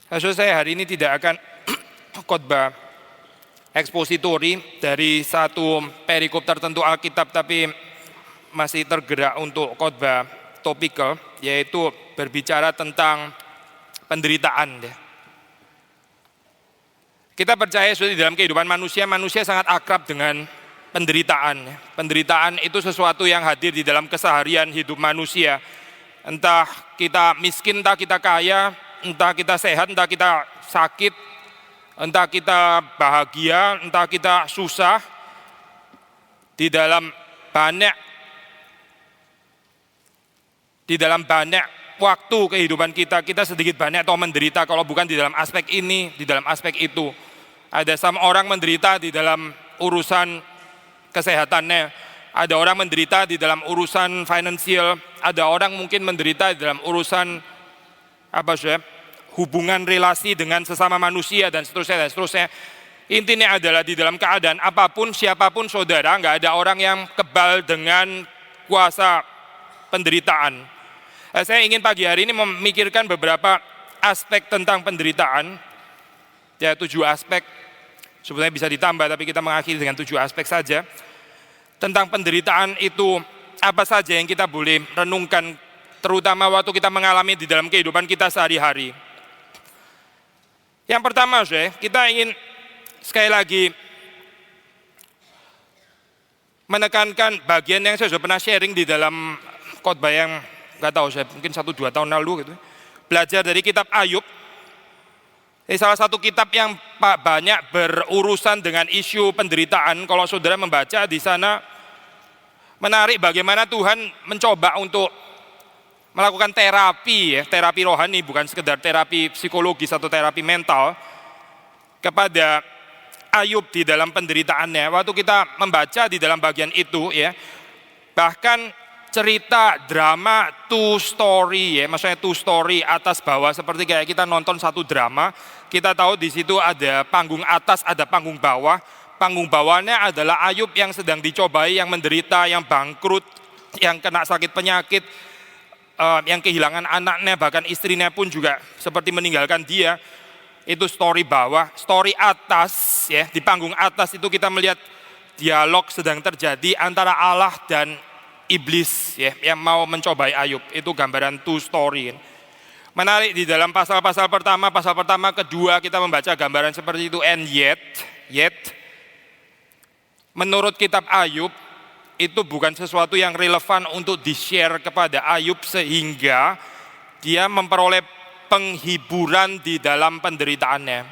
Saudara, saya hari ini tidak akan khotbah ekspositori dari satu perikop tertentu Alkitab, tapi masih tergerak untuk khotbah topikal, yaitu berbicara tentang penderitaan. Kita percaya sudah di dalam kehidupan manusia sangat akrab dengan penderitaan. Penderitaan itu sesuatu yang hadir di dalam keseharian hidup manusia. Entah kita miskin, entah kita kaya, entah kita sehat, entah kita sakit, entah kita bahagia, entah kita susah, di dalam banyak waktu kehidupan kita sedikit banyak atau menderita, kalau bukan di dalam aspek ini, di dalam aspek itu. Ada sama orang menderita di dalam urusan kesehatannya, ada orang menderita di dalam urusan finansial, ada orang mungkin menderita di dalam urusan hubungan relasi dengan sesama manusia, dan seterusnya. Intinya adalah di dalam keadaan apapun, siapapun saudara, nggak ada orang yang kebal dengan kuasa penderitaan. Saya ingin pagi hari ini memikirkan beberapa aspek tentang penderitaan. Ya, 7 aspek, sebenarnya bisa ditambah, tapi kita mengakhiri dengan 7 aspek saja. Tentang penderitaan itu, apa saja yang kita boleh renungkan, terutama waktu kita mengalami di dalam kehidupan kita sehari-hari. Yang pertama, kita ingin sekali lagi menekankan bagian yang saya sudah pernah sharing di dalam khotbah yang nggak tahu, mungkin 1-2 tahun lalu gitu. Belajar dari kitab Ayub. Ini salah satu kitab yang banyak berurusan dengan isu penderitaan. Kalau saudara membaca di sana, menarik bagaimana Tuhan mencoba untuk melakukan terapi rohani, bukan sekedar terapi psikologis atau terapi mental, kepada Ayub di dalam penderitaannya. Waktu kita membaca di dalam bagian itu, bahkan cerita drama two story, maksudnya two story atas bawah, seperti kayak kita nonton satu drama. Kita tahu di situ ada panggung atas, ada panggung bawah. Panggung bawahnya adalah Ayub yang sedang dicobai, yang menderita, yang bangkrut, yang kena sakit penyakit, yang kehilangan anaknya, bahkan istrinya pun juga seperti meninggalkan dia. Itu story bawah. Story atas, di panggung atas itu kita melihat dialog sedang terjadi antara Allah dan iblis, yang mau mencobai Ayub. Itu gambaran two story. Menarik di dalam pasal-pasal pertama, kedua, kita membaca gambaran seperti itu. And yet, menurut kitab Ayub, itu bukan sesuatu yang relevan untuk di-share kepada Ayub, sehingga dia memperoleh penghiburan di dalam penderitaannya.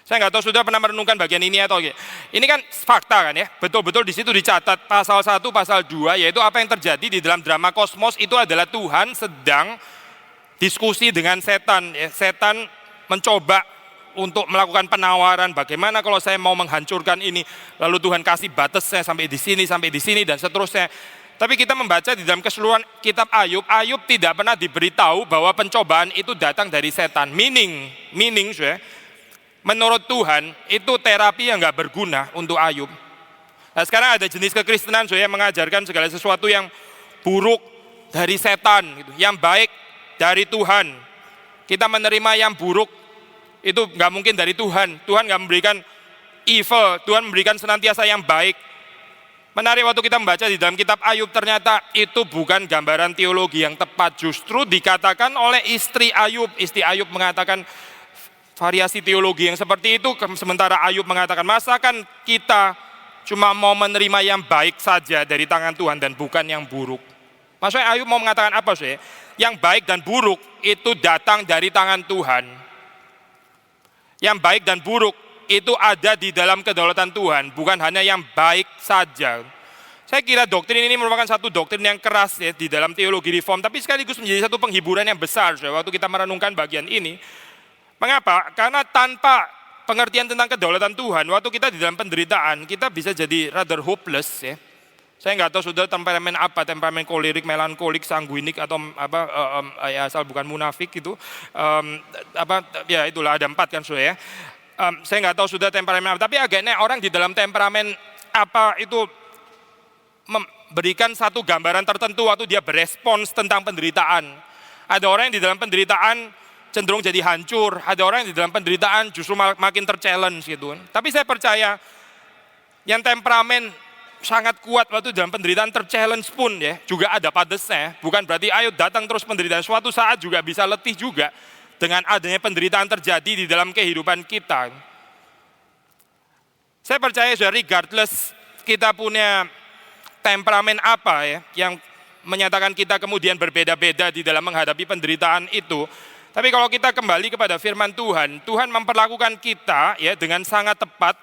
Saya nggak tahu sudah pernah merenungkan bagian ini atau tidak. Ini kan fakta kan, betul-betul di situ dicatat pasal 1, pasal 2, yaitu apa yang terjadi di dalam drama kosmos itu adalah Tuhan sedang diskusi dengan setan. Setan mencoba untuk melakukan penawaran, bagaimana kalau saya mau menghancurkan ini, lalu Tuhan kasih batasnya sampai di sini, dan seterusnya. Tapi kita membaca di dalam keseluruhan kitab Ayub tidak pernah diberitahu bahwa pencobaan itu datang dari setan. Meaning, menurut Tuhan itu terapi yang nggak berguna untuk Ayub. Nah, sekarang ada jenis kekristenan yang mengajarkan segala sesuatu yang buruk dari setan, yang baik dari Tuhan. Kita menerima yang buruk itu nggak mungkin dari Tuhan. Tuhan nggak memberikan evil, Tuhan memberikan senantiasa yang baik. Menarik waktu kita membaca di dalam kitab Ayub, ternyata itu bukan gambaran teologi yang tepat. Justru dikatakan oleh istri Ayub mengatakan variasi teologi yang seperti itu, sementara Ayub mengatakan, masa kan kita cuma mau menerima yang baik saja dari tangan Tuhan dan bukan yang buruk. Maksudnya Ayub mau mengatakan apa sih? Yang baik dan buruk itu datang dari tangan Tuhan. Yang baik dan buruk itu ada di dalam kedaulatan Tuhan, bukan hanya yang baik saja. Saya kira doktrin ini merupakan satu doktrin yang keras di dalam teologi reform, tapi sekaligus menjadi satu penghiburan yang besar waktu kita merenungkan bagian ini. Mengapa? Karena tanpa pengertian tentang kedaulatan Tuhan, waktu kita di dalam penderitaan, kita bisa jadi rather hopeless. Saya nggak tahu sudah temperamen apa, temperamen kolerik, melankolik, sanguinik, atau asal bukan munafik itu, itulah ada 4 kan sudah ya. Saya nggak tahu sudah temperamen apa, tapi agaknya orang di dalam temperamen apa itu memberikan satu gambaran tertentu waktu dia berespons tentang penderitaan. Ada orang yang di dalam penderitaan cenderung jadi hancur. Ada orang yang di dalam penderitaan justru makin terchallenge gitu. Tapi saya percaya yang temperamen sangat kuat waktu dalam penderitaan terchallenge pun ya juga ada padesnya. Bukan berarti ayo datang terus penderitaan, suatu saat juga bisa letih juga dengan adanya penderitaan terjadi di dalam kehidupan kita. Saya percaya regardless kita punya temperamen apa ya yang menyatakan kita kemudian berbeda-beda di dalam menghadapi penderitaan itu. Tapi kalau kita kembali kepada firman Tuhan, Tuhan memperlakukan kita ya dengan sangat tepat.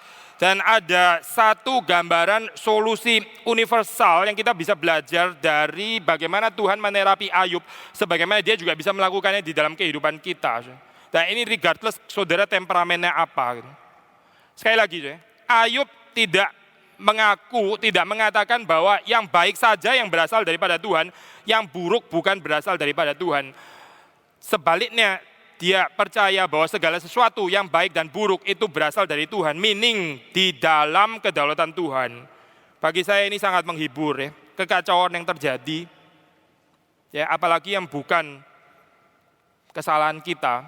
Dan ada satu gambaran solusi universal yang kita bisa belajar dari bagaimana Tuhan menerapi Ayub, sebagaimana dia juga bisa melakukannya di dalam kehidupan kita. Dan ini regardless saudara temperamennya apa. Sekali lagi, Ayub tidak mengaku, tidak mengatakan bahwa yang baik saja yang berasal daripada Tuhan, yang buruk bukan berasal daripada Tuhan. Sebaliknya, dia percaya bahwa segala sesuatu yang baik dan buruk itu berasal dari Tuhan, meaning di dalam kedaulatan Tuhan. Bagi saya ini sangat menghibur ya, kekacauan yang terjadi, ya apalagi yang bukan kesalahan kita,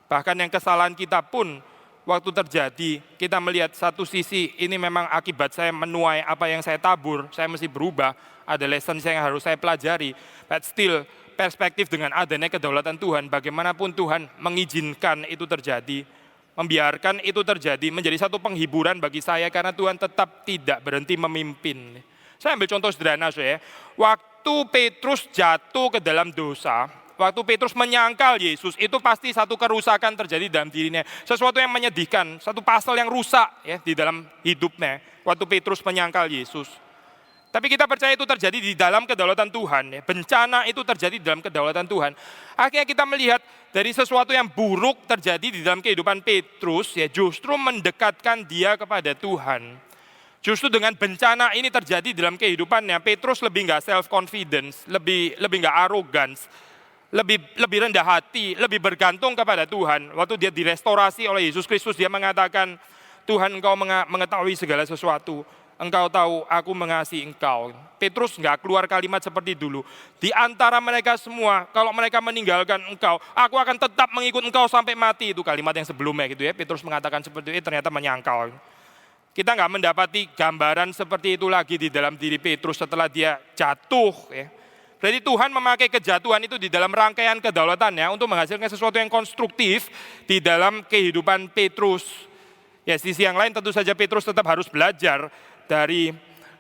bahkan yang kesalahan kita pun waktu terjadi, kita melihat satu sisi ini memang akibat saya menuai apa yang saya tabur, saya mesti berubah, ada lessons yang harus saya pelajari, but still, perspektif dengan adanya kedaulatan Tuhan, bagaimanapun Tuhan mengizinkan itu terjadi, membiarkan itu terjadi, menjadi satu penghiburan bagi saya karena Tuhan tetap tidak berhenti memimpin. Saya ambil contoh sederhana saya, waktu Petrus jatuh ke dalam dosa, waktu Petrus menyangkal Yesus, itu pasti satu kerusakan terjadi dalam dirinya, sesuatu yang menyedihkan, satu pasal yang rusak ya di dalam hidupnya, waktu Petrus menyangkal Yesus. Tapi kita percaya itu terjadi di dalam kedaulatan Tuhan. Ya. Bencana itu terjadi di dalam kedaulatan Tuhan. Akhirnya kita melihat dari sesuatu yang buruk terjadi di dalam kehidupan Petrus, ya justru mendekatkan dia kepada Tuhan. Justru dengan bencana ini terjadi dalam kehidupannya, Petrus lebih nggak self-confidence, lebih nggak arrogance, lebih rendah hati, lebih bergantung kepada Tuhan. Waktu dia direstorasi oleh Yesus Kristus, dia mengatakan, Tuhan engkau mengetahui segala sesuatu. Engkau tahu aku mengasihi engkau. Petrus nggak keluar kalimat seperti dulu. Di antara mereka semua, kalau mereka meninggalkan engkau, aku akan tetap mengikut engkau sampai mati. Itu kalimat yang sebelumnya gitu ya. Petrus mengatakan seperti itu, ternyata menyangkal. Kita nggak mendapati gambaran seperti itu lagi di dalam diri Petrus setelah dia jatuh. Ya. Jadi Tuhan memakai kejatuhan itu di dalam rangkaian kedaulatannya untuk menghasilkan sesuatu yang konstruktif di dalam kehidupan Petrus. Ya, sisi yang lain tentu saja Petrus tetap harus belajar dari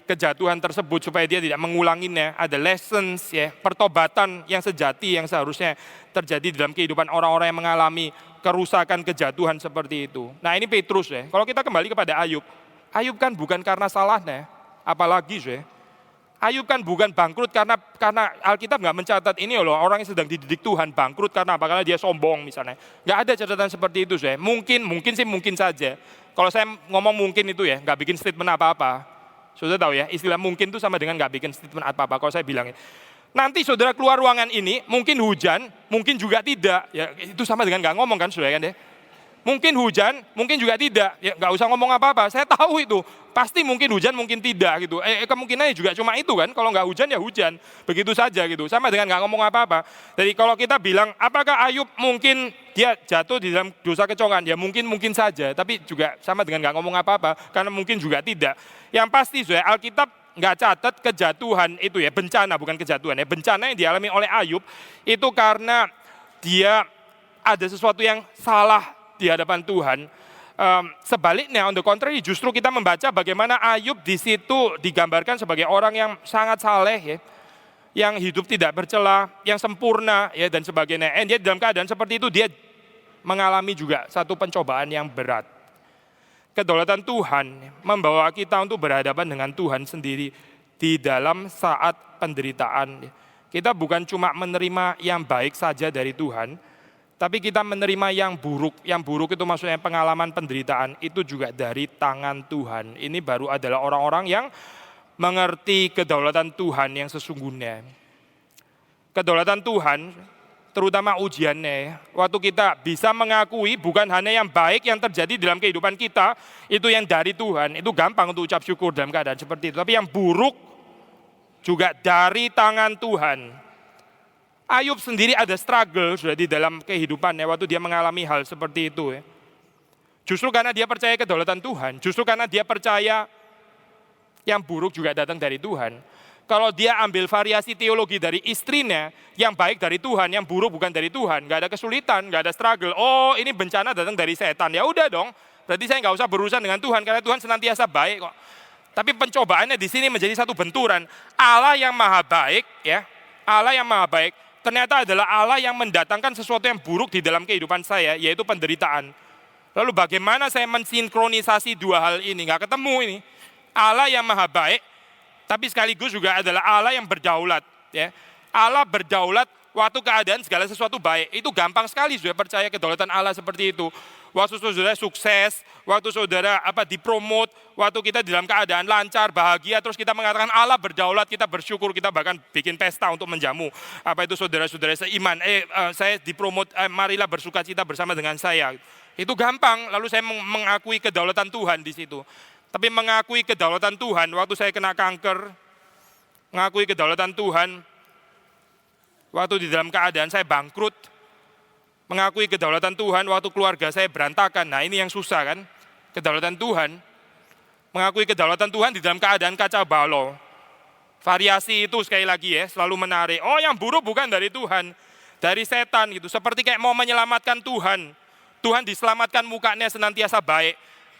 kejatuhan tersebut supaya dia tidak mengulanginya. Ada lessons ya, pertobatan yang sejati yang seharusnya terjadi dalam kehidupan orang-orang yang mengalami kerusakan kejatuhan seperti itu. Nah ini Petrus ya. Kalau kita kembali kepada Ayub, Ayub kan bukan karena salahnya, apalagi ya. Ayub kan bukan bangkrut karena Alkitab nggak mencatat ini loh orang yang sedang dididik Tuhan bangkrut karena apa? Karena dia sombong misalnya. Nggak ada catatan seperti itu saya. Mungkin saja. Kalau saya ngomong mungkin itu ya, nggak bikin statement apa-apa. Saudara tahu ya, istilah mungkin itu sama dengan nggak bikin statement apa-apa. Kalau saya bilang, nanti saudara keluar ruangan ini, mungkin hujan, mungkin juga tidak. Ya itu sama dengan nggak ngomong kan, saudara kan ya. Mungkin hujan, mungkin juga tidak. Ya nggak usah ngomong apa-apa. Saya tahu itu. Pasti mungkin hujan, mungkin tidak gitu. Kemungkinannya juga cuma itu kan. Kalau nggak hujan ya hujan. Begitu saja gitu. Sama dengan nggak ngomong apa-apa. Jadi kalau kita bilang, apakah Ayub mungkin dia jatuh di dalam dosa kecolongan? Ya mungkin saja. Tapi juga sama dengan nggak ngomong apa-apa. Karena mungkin juga tidak. Yang pasti Alkitab nggak catat kejatuhan itu ya. Bencana bukan kejatuhan ya. Bencana yang dialami oleh Ayub itu karena dia ada sesuatu yang salah di hadapan Tuhan. Sebaliknya, on the contrary, justru kita membaca bagaimana Ayub di situ digambarkan sebagai orang yang sangat saleh, ya, yang hidup tidak bercela, yang sempurna, ya dan sebagainya. Dia dalam keadaan seperti itu dia mengalami juga satu pencobaan yang berat. Kedaulatan Tuhan membawa kita untuk berhadapan dengan Tuhan sendiri di dalam saat penderitaan. Kita bukan cuma menerima yang baik saja dari Tuhan, tapi kita menerima yang buruk. Yang buruk itu maksudnya pengalaman penderitaan itu juga dari tangan Tuhan. Ini baru adalah orang-orang yang mengerti kedaulatan Tuhan yang sesungguhnya. Kedaulatan Tuhan, terutama ujiannya, waktu kita bisa mengakui bukan hanya yang baik yang terjadi dalam kehidupan kita, itu yang dari Tuhan, itu gampang untuk ucap syukur dalam keadaan seperti itu. Tapi yang buruk juga dari tangan Tuhan. Ayub sendiri ada struggle sudah di dalam kehidupannya waktu dia mengalami hal seperti itu ya. Justru karena dia percaya kedaulatan Tuhan, justru karena dia percaya yang buruk juga datang dari Tuhan. Kalau dia ambil variasi teologi dari istrinya, yang baik dari Tuhan, yang buruk bukan dari Tuhan, nggak ada kesulitan, nggak ada struggle. Oh, ini bencana datang dari setan. Ya udah dong, berarti saya nggak usah berurusan dengan Tuhan karena Tuhan senantiasa baik kok. Tapi pencobaannya di sini menjadi satu benturan. Allah yang maha baik, ya, Allah yang maha baik, ternyata adalah Allah yang mendatangkan sesuatu yang buruk di dalam kehidupan saya, yaitu penderitaan. Lalu bagaimana saya mensinkronisasi dua hal ini? Nggak ketemu ini. Allah yang maha baik, tapi sekaligus juga adalah Allah yang berdaulat. Ya. Allah berdaulat waktu keadaan segala sesuatu baik. Itu gampang sekali sudah percaya kedaulatan Allah seperti itu. Waktu saudara sukses, waktu saudara dipromot, waktu kita dalam keadaan lancar, bahagia, terus kita mengatakan Allah berdaulat, kita bersyukur, kita bahkan bikin pesta untuk menjamu. Apa itu saudara-saudara seiman, saya dipromot, marilah bersuka cita bersama dengan saya. Itu gampang, lalu saya mengakui kedaulatan Tuhan di situ. Tapi mengakui kedaulatan Tuhan waktu saya kena kanker, mengakui kedaulatan Tuhan waktu di dalam keadaan saya bangkrut, mengakui kedaulatan Tuhan waktu keluarga saya berantakan. Nah ini yang susah kan, kedaulatan Tuhan. Mengakui kedaulatan Tuhan di dalam keadaan kacau balau. Variasi itu sekali lagi ya, selalu menarik. Oh yang buruk bukan dari Tuhan, dari setan gitu. Seperti kayak mau menyelamatkan Tuhan. Tuhan diselamatkan mukanya senantiasa baik.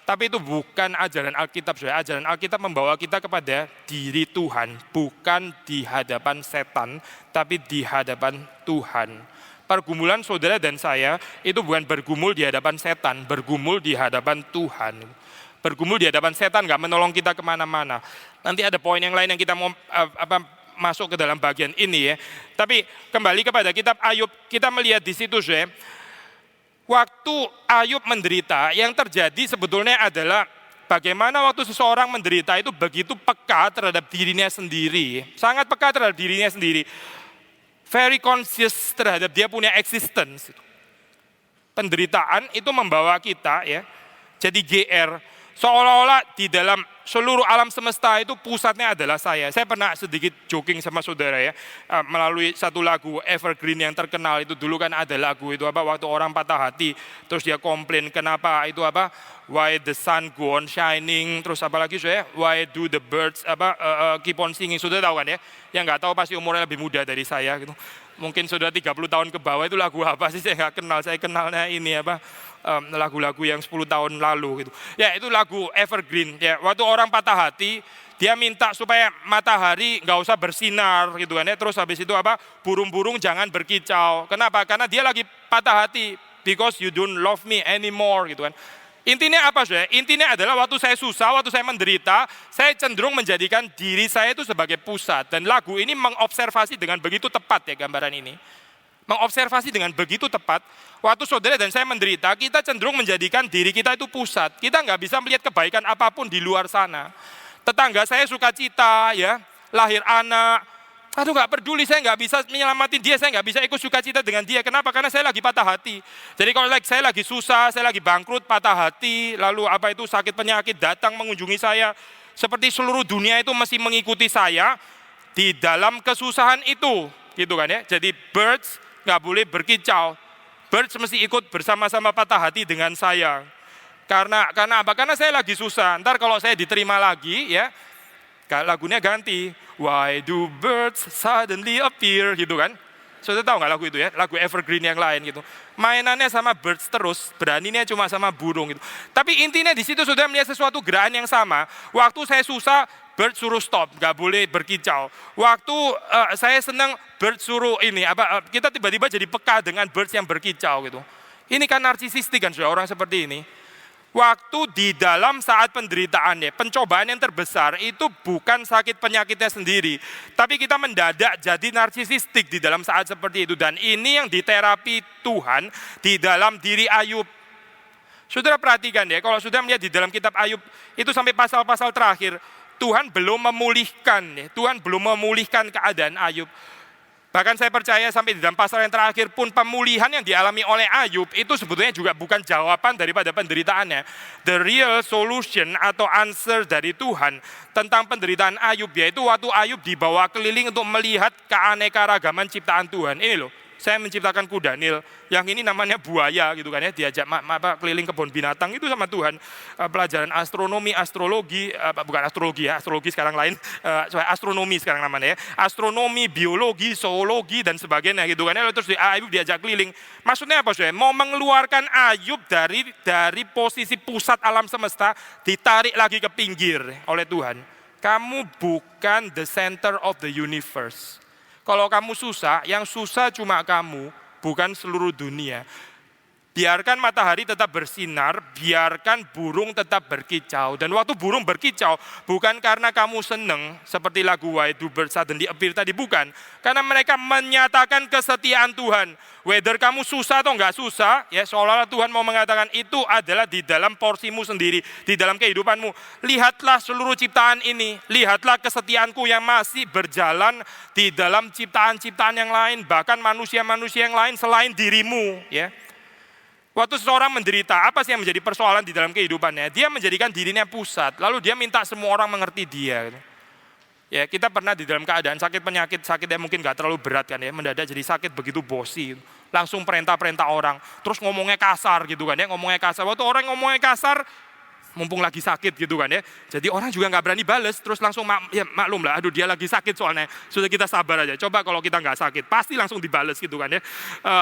Tapi itu bukan ajaran Alkitab. Ajaran Alkitab membawa kita kepada diri Tuhan. Bukan di hadapan setan, tapi di hadapan Tuhan. Pergumulan saudara dan saya itu bukan bergumul di hadapan setan, bergumul di hadapan Tuhan. Bergumul di hadapan setan gak menolong kita kemana-mana. Nanti ada poin yang lain yang kita mau masuk ke dalam bagian ini ya. Tapi kembali kepada kitab Ayub, kita melihat di situ saya. Waktu Ayub menderita, yang terjadi sebetulnya adalah bagaimana waktu seseorang menderita itu begitu peka terhadap dirinya sendiri. Sangat peka terhadap dirinya sendiri. Very conscious terhadap dia punya existence. Penderitaan itu membawa kita ya jadi GR. Seolah-olah di dalam seluruh alam semesta itu pusatnya adalah saya. Saya pernah sedikit joking sama saudara ya, melalui satu lagu Evergreen yang terkenal itu. Dulu kan ada lagu itu waktu orang patah hati, terus dia komplain kenapa itu why the sun go on shining, terus apalagi saya, why do the birds keep on singing. Saudara tahu kan ya? Yang nggak tahu pasti umurnya lebih muda dari saya gitu. Mungkin sudah 30 tahun ke bawah itu lagu apa sih saya nggak kenal. Saya kenalnya ini lagu-lagu yang 10 tahun lalu gitu. Ya itu lagu Evergreen ya. Waktu orang patah hati, dia minta supaya matahari nggak usah bersinar gitu kan ya. Terus habis itu burung-burung jangan berkicau. Kenapa? Karena dia lagi patah hati. Because you don't love me anymore gitu kan. Intinya apa saudara? Intinya adalah waktu saya susah, waktu saya menderita, saya cenderung menjadikan diri saya itu sebagai pusat. Dan lagu ini mengobservasi dengan begitu tepat ya gambaran ini. Mengobservasi dengan begitu tepat, waktu saudara dan saya menderita, kita cenderung menjadikan diri kita itu pusat. Kita nggak bisa melihat kebaikan apapun di luar sana. Tetangga saya suka cita, ya, lahir anak, aduh nggak peduli, saya nggak bisa menyelamatin dia, saya nggak bisa ikut sukacita dengan dia. Kenapa? Karena saya lagi patah hati. Jadi kalau saya lagi susah, saya lagi bangkrut, patah hati, lalu sakit penyakit datang mengunjungi saya, seperti seluruh dunia itu mesti mengikuti saya di dalam kesusahan itu, gitu kan ya. Jadi birds nggak boleh berkicau. Birds mesti ikut bersama-sama patah hati dengan saya. Karena apa? Karena saya lagi susah. Ntar kalau saya diterima lagi ya, lagunya ganti. Why do birds suddenly appear gitu kan? Sudah tahu nggak lagu itu ya? Lagu Evergreen yang lain gitu. Mainannya sama birds terus, beraninya cuma sama burung gitu. Tapi intinya di situ sudah melihat sesuatu gerakan yang sama. Waktu saya susah, bird suruh stop, nggak boleh berkicau. Waktu saya senang, bird suruh ini kita tiba-tiba jadi peka dengan birds yang berkicau gitu. Ini kan narsisistik kan sudah orang seperti ini. Waktu di dalam saat penderitaannya, pencobaan yang terbesar itu bukan sakit penyakitnya sendiri, tapi kita mendadak jadi narsisistik di dalam saat seperti itu. Dan ini yang diterapi Tuhan di dalam diri Ayub. Saudara perhatikan ya, kalau sudah melihat di dalam kitab Ayub itu sampai pasal-pasal terakhir, Tuhan belum memulihkan keadaan Ayub. Bahkan saya percaya sampai di dalam pasal yang terakhir pun pemulihan yang dialami oleh Ayub itu sebetulnya juga bukan jawaban daripada penderitaannya. The real solution atau answer dari Tuhan tentang penderitaan Ayub, yaitu waktu Ayub dibawa keliling untuk melihat keanekaragaman ciptaan Tuhan. Ini loh, saya menciptakan kuda Nil, yang ini namanya buaya gitu kan ya, diajak keliling kebun binatang itu sama Tuhan. Pelajaran astronomi, astrologi, bukan astrologi ya, astrologi sekarang lain, astronomi sekarang namanya ya, astronomi, biologi, zoologi dan sebagainya gitu kan ya. Terus Ayub diajak keliling. Maksudnya apa sih? Mau mengeluarkan Ayub dari posisi pusat alam semesta, ditarik lagi ke pinggir oleh Tuhan. Kamu bukan the center of the universe. Kalau kamu susah, yang susah cuma kamu, bukan seluruh dunia. Biarkan matahari tetap bersinar, biarkan burung tetap berkicau. Dan waktu burung berkicau, bukan karena kamu seneng, seperti lagu Why Do Birds Suddenly Appear tadi, bukan. Karena mereka menyatakan kesetiaan Tuhan. Whether kamu susah atau enggak susah, ya seolah-olah Tuhan mau mengatakan itu adalah di dalam porsimu sendiri, di dalam kehidupanmu. Lihatlah seluruh ciptaan ini, lihatlah kesetiaanku yang masih berjalan di dalam ciptaan-ciptaan yang lain, bahkan manusia-manusia yang lain selain dirimu, ya. Waktu seseorang menderita, apa sih yang menjadi persoalan di dalam kehidupannya? Dia menjadikan dirinya pusat, lalu dia minta semua orang mengerti dia. Ya, kita pernah di dalam keadaan sakit yang mungkin gak terlalu berat kan ya, mendadak jadi sakit begitu bosi, langsung perintah-perintah orang, terus ngomongnya kasar gitu kan ya, ngomongnya kasar. Waktu orang ngomongnya kasar, mumpung lagi sakit gitu kan ya, jadi orang juga nggak berani bales, terus langsung maklum lah, aduh dia lagi sakit soalnya, sudah kita sabar aja. Coba kalau kita nggak sakit, pasti langsung dibales gitu kan ya,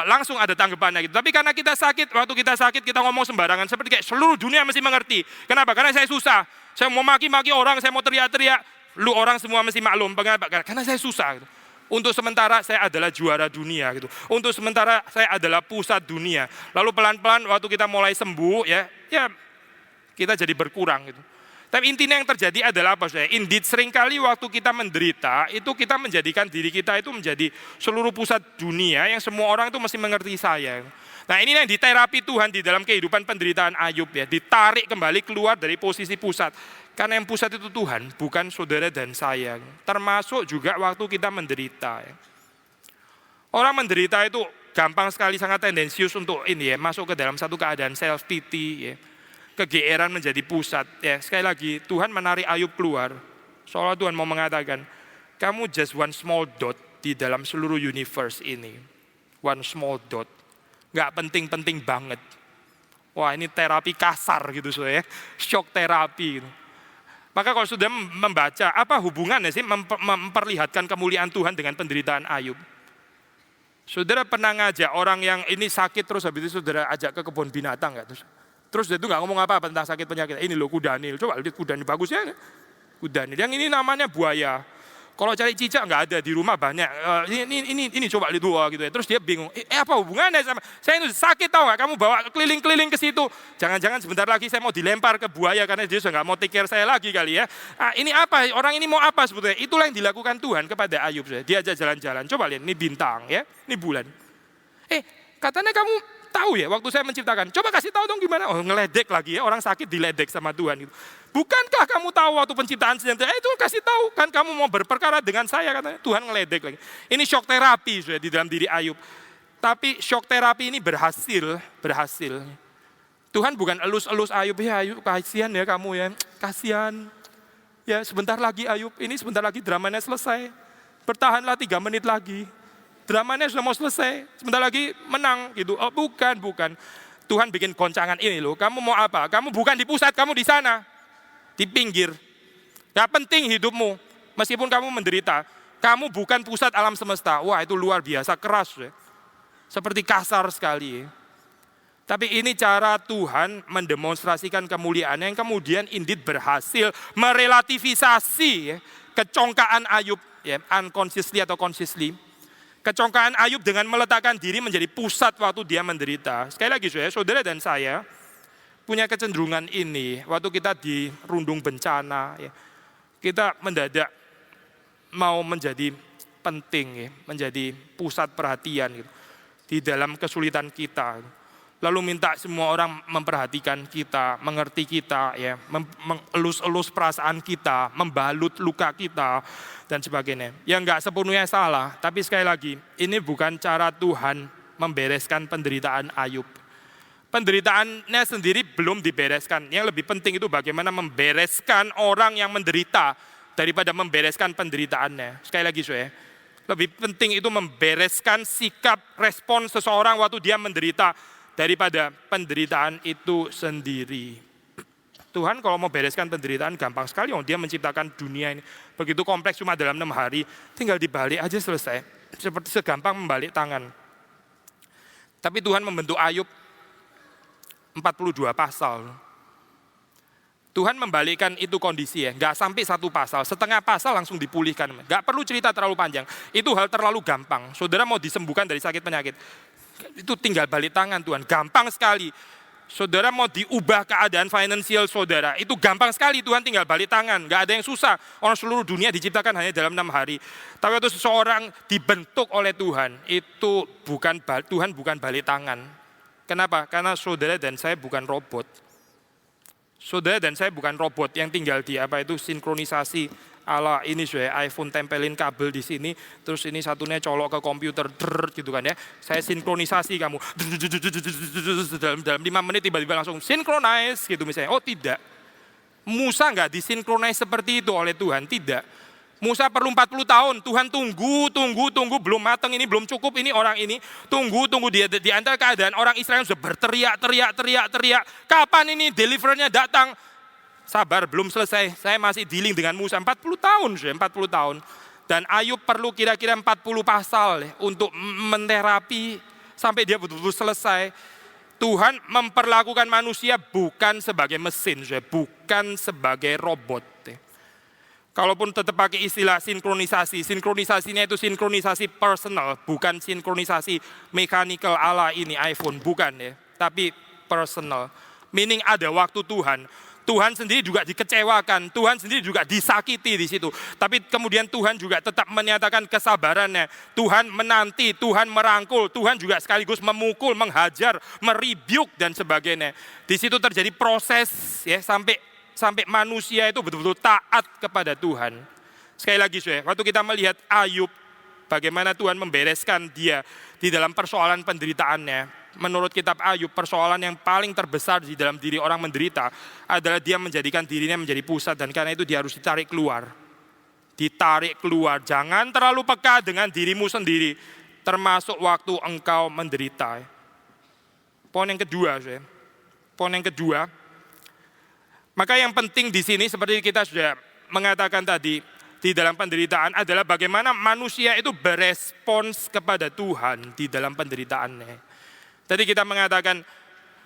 langsung ada tanggapannya gitu. Tapi karena kita sakit, waktu kita sakit kita ngomong sembarangan, seperti kayak seluruh dunia mesti mengerti. Kenapa? Karena saya susah, saya mau maki-maki orang, saya mau teriak-teriak, lu orang semua mesti maklum. Karena saya susah gitu. Untuk sementara saya adalah juara dunia gitu. Untuk sementara saya adalah pusat dunia. Lalu pelan-pelan waktu kita mulai sembuh ya kita jadi berkurang gitu. Tapi intinya yang terjadi adalah apa saudara? Indeed seringkali waktu kita menderita, itu kita menjadikan diri kita itu menjadi seluruh pusat dunia yang semua orang itu mesti mengerti saya. Nah ini yang diterapi Tuhan di dalam kehidupan penderitaan Ayub ya. Ditarik kembali keluar dari posisi pusat. Karena yang pusat itu Tuhan, bukan saudara dan saya. Termasuk juga waktu kita menderita ya. Orang menderita itu gampang sekali, sangat tendensius untuk ini ya, masuk ke dalam satu keadaan self pity ya. Kegeeran menjadi pusat ya. Sekali lagi Tuhan menarik Ayub keluar, seolah Tuhan mau mengatakan kamu just one small dot di dalam seluruh universe ini. One small dot, gak penting-penting banget. Wah ini terapi kasar gitu ya, shock terapi gitu. Maka kalau sudah membaca, apa hubungannya sih memperlihatkan kemuliaan Tuhan dengan penderitaan Ayub? Saudara pernah ngajak orang yang ini sakit terus habis itu saudara ajak ke kebun binatang gak? Terus dia itu nggak ngomong apa-apa tentang sakit penyakit. Ini loh kuda Nil, coba lihat kuda Nil, bagus ya. Kuda Nil, yang ini namanya buaya. Kalau cari cicak nggak ada, di rumah banyak. Ini coba lihat dua gitu ya. Terus dia bingung, apa hubungannya sama saya itu sakit tahu nggak? Kamu bawa keliling-keliling ke situ. Jangan-jangan sebentar lagi saya mau dilempar ke buaya karena dia sudah nggak mau take care saya lagi kali ya. Ini apa? Orang ini mau apa sebetulnya? Itulah yang dilakukan Tuhan kepada Ayub. Dia aja jalan-jalan. Coba lihat, ini bintang ya, ini bulan. Katanya kamu tahu ya waktu saya menciptakan, coba kasih tahu dong gimana. Oh ngeledek lagi ya, orang sakit diledek sama Tuhan gitu. Bukankah kamu tahu waktu penciptaan sedang itu kasih tahu kan kamu mau berperkara dengan saya, katanya. Tuhan ngeledek lagi. Ini shock terapi sudah di dalam diri Ayub. Tapi shock terapi ini berhasil. Tuhan bukan elus-elus Ayub, ya Ayub kasihan ya kamu ya, kasihan. Ya sebentar lagi Ayub, ini sebentar lagi dramanya selesai. Bertahanlah 3 menit lagi. Dramanya sudah mau selesai, sebentar lagi menang gitu. Oh bukan. Tuhan bikin goncangan ini loh. Kamu mau apa? Kamu bukan di pusat, kamu di sana, di pinggir. Gak penting hidupmu, meskipun kamu menderita. Kamu bukan pusat alam semesta. Wah itu luar biasa keras ya. Seperti kasar sekali. Tapi ini cara Tuhan mendemonstrasikan kemuliaannya yang kemudian indeed berhasil merelativisasi ya, kecongkaan Ayub ya, unconsciously atau consciously. Kecongkaan Ayub dengan meletakkan diri menjadi pusat waktu dia menderita. Sekali lagi saudara dan saya punya kecenderungan ini. Waktu kita dirundung bencana, ya, kita mendadak mau menjadi penting, ya, menjadi pusat perhatian gitu, di dalam kesulitan kita. lalu minta semua orang memperhatikan kita, mengerti kita, ya, mengelus-elus perasaan kita, membalut luka kita, dan sebagainya. Yang nggak sepenuhnya salah, tapi sekali lagi, ini bukan cara Tuhan membereskan penderitaan Ayub. Penderitaannya sendiri belum dibereskan. Yang lebih penting itu bagaimana membereskan orang yang menderita daripada membereskan penderitaannya. Sekali lagi, saudara, lebih penting itu membereskan sikap respon seseorang waktu dia menderita daripada penderitaan itu sendiri. Tuhan kalau mau bereskan penderitaan gampang sekali, dia menciptakan dunia ini begitu kompleks cuma dalam 6 hari, tinggal dibalik aja selesai, seperti segampang membalik tangan. Tapi Tuhan membentuk Ayub 42 pasal. Tuhan membalikkan itu kondisi, ya, nggak sampai 1 pasal, setengah pasal langsung dipulihkan. Nggak perlu cerita terlalu panjang, itu hal terlalu gampang. Saudara mau disembuhkan dari sakit penyakit, itu tinggal balik tangan Tuhan, gampang sekali. Saudara mau diubah keadaan finansial saudara, itu gampang sekali, Tuhan tinggal balik tangan, nggak ada yang susah. Orang seluruh dunia diciptakan hanya dalam 6 hari. Tapi waktu seseorang dibentuk oleh Tuhan, itu Tuhan bukan balik tangan. Kenapa? Karena saudara dan saya bukan robot. Saudara dan saya bukan robot yang tinggal di sinkronisasi ala ini iPhone tempelin kabel di sini, terus ini satunya colok ke komputer gitu kan ya. Saya sinkronisasi kamu dalam 5 menit tiba-tiba langsung synchronize gitu misalnya. Oh tidak. Musa nggak disinkronize seperti itu oleh Tuhan, tidak. Musa perlu 40 tahun, Tuhan tunggu, belum matang ini, belum cukup ini orang ini, tunggu dia di antara keadaan orang Israel sudah berteriak, kapan ini delivernya datang? Sabar, belum selesai, saya masih dealing dengan Musa, 40 tahun. Dan Ayub perlu kira-kira 40 pasal untuk menterapi sampai dia betul-betul selesai. Tuhan memperlakukan manusia bukan sebagai mesin, bukan sebagai robot. Kalaupun tetap pakai istilah sinkronisasinya itu sinkronisasi personal, bukan sinkronisasi mechanical ala ini iPhone, bukan ya, tapi personal. Meaning ada waktu Tuhan sendiri juga dikecewakan, Tuhan sendiri juga disakiti di situ. Tapi kemudian Tuhan juga tetap menyatakan kesabarannya. Tuhan menanti, Tuhan merangkul, Tuhan juga sekaligus memukul, menghajar, merebuke dan sebagainya. Di situ terjadi proses ya sampai manusia itu betul-betul taat kepada Tuhan. Sekali lagi waktu kita melihat Ayub, bagaimana Tuhan membereskan dia di dalam persoalan penderitaannya. Menurut kitab Ayub, persoalan yang paling terbesar di dalam diri orang menderita adalah dia menjadikan dirinya menjadi pusat, dan karena itu dia harus ditarik keluar. Jangan terlalu peka dengan dirimu sendiri, termasuk waktu engkau menderita. Poin yang kedua, maka yang penting di sini seperti kita sudah mengatakan tadi, di dalam penderitaan adalah bagaimana manusia itu berespons kepada Tuhan di dalam penderitaannya. Tadi kita mengatakan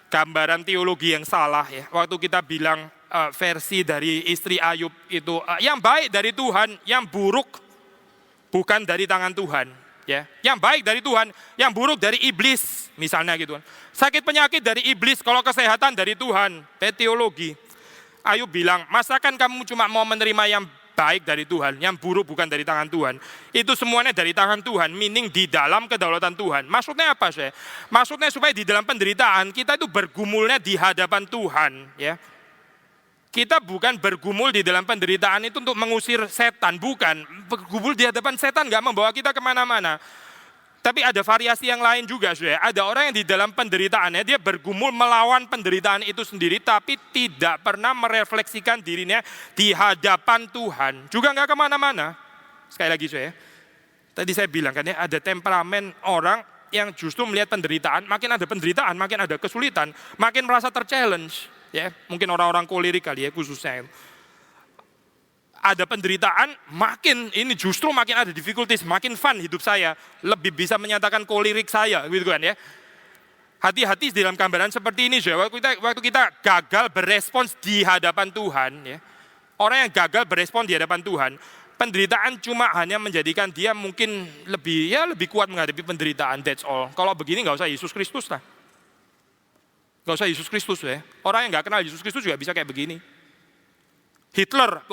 gambaran teologi yang salah ya. Waktu kita bilang versi dari istri Ayub itu yang baik dari Tuhan, yang buruk bukan dari tangan Tuhan. Ya, yang baik dari Tuhan, yang buruk dari iblis, misalnya gitu kan. Sakit penyakit dari iblis, kalau kesehatan dari Tuhan. Teologi. Ayub bilang, masakan kamu cuma mau menerima yang baik dari Tuhan, yang buruk bukan dari tangan Tuhan. Itu semuanya dari tangan Tuhan, meaning di dalam kedaulatan Tuhan. Maksudnya apa sih? Maksudnya supaya di dalam penderitaan kita itu bergumulnya di hadapan Tuhan. Ya. Kita bukan bergumul di dalam penderitaan itu untuk mengusir setan, bukan. Bergumul di hadapan setan gak membawa kita kemana-mana. Tapi ada variasi yang lain juga, saudara. Ada orang yang di dalam penderitaannya, dia bergumul melawan penderitaan itu sendiri, tapi tidak pernah merefleksikan dirinya di hadapan Tuhan. Juga nggak kemana-mana. Sekali lagi, saudara. Tadi saya bilang kan ya, ada temperamen orang yang justru melihat penderitaan, makin ada penderitaan, makin ada kesulitan, makin merasa terchallenge. Ya, mungkin orang-orang kolerik kali ya khususnya. Ada penderitaan, makin ini justru makin ada difficulties, makin fun hidup saya, lebih bisa menyatakan kolerik saya, gitu kan ya. Hati-hati di dalam gambaran seperti ini, waktu kita gagal berespons di hadapan Tuhan, ya. Orang yang gagal berespons di hadapan Tuhan, penderitaan cuma hanya menjadikan dia mungkin lebih kuat menghadapi penderitaan, that's all. Kalau begini nggak usah Yesus Kristus lah. Nggak usah Yesus Kristus ya. Orang yang nggak kenal Yesus Kristus juga bisa kayak begini. Hitler,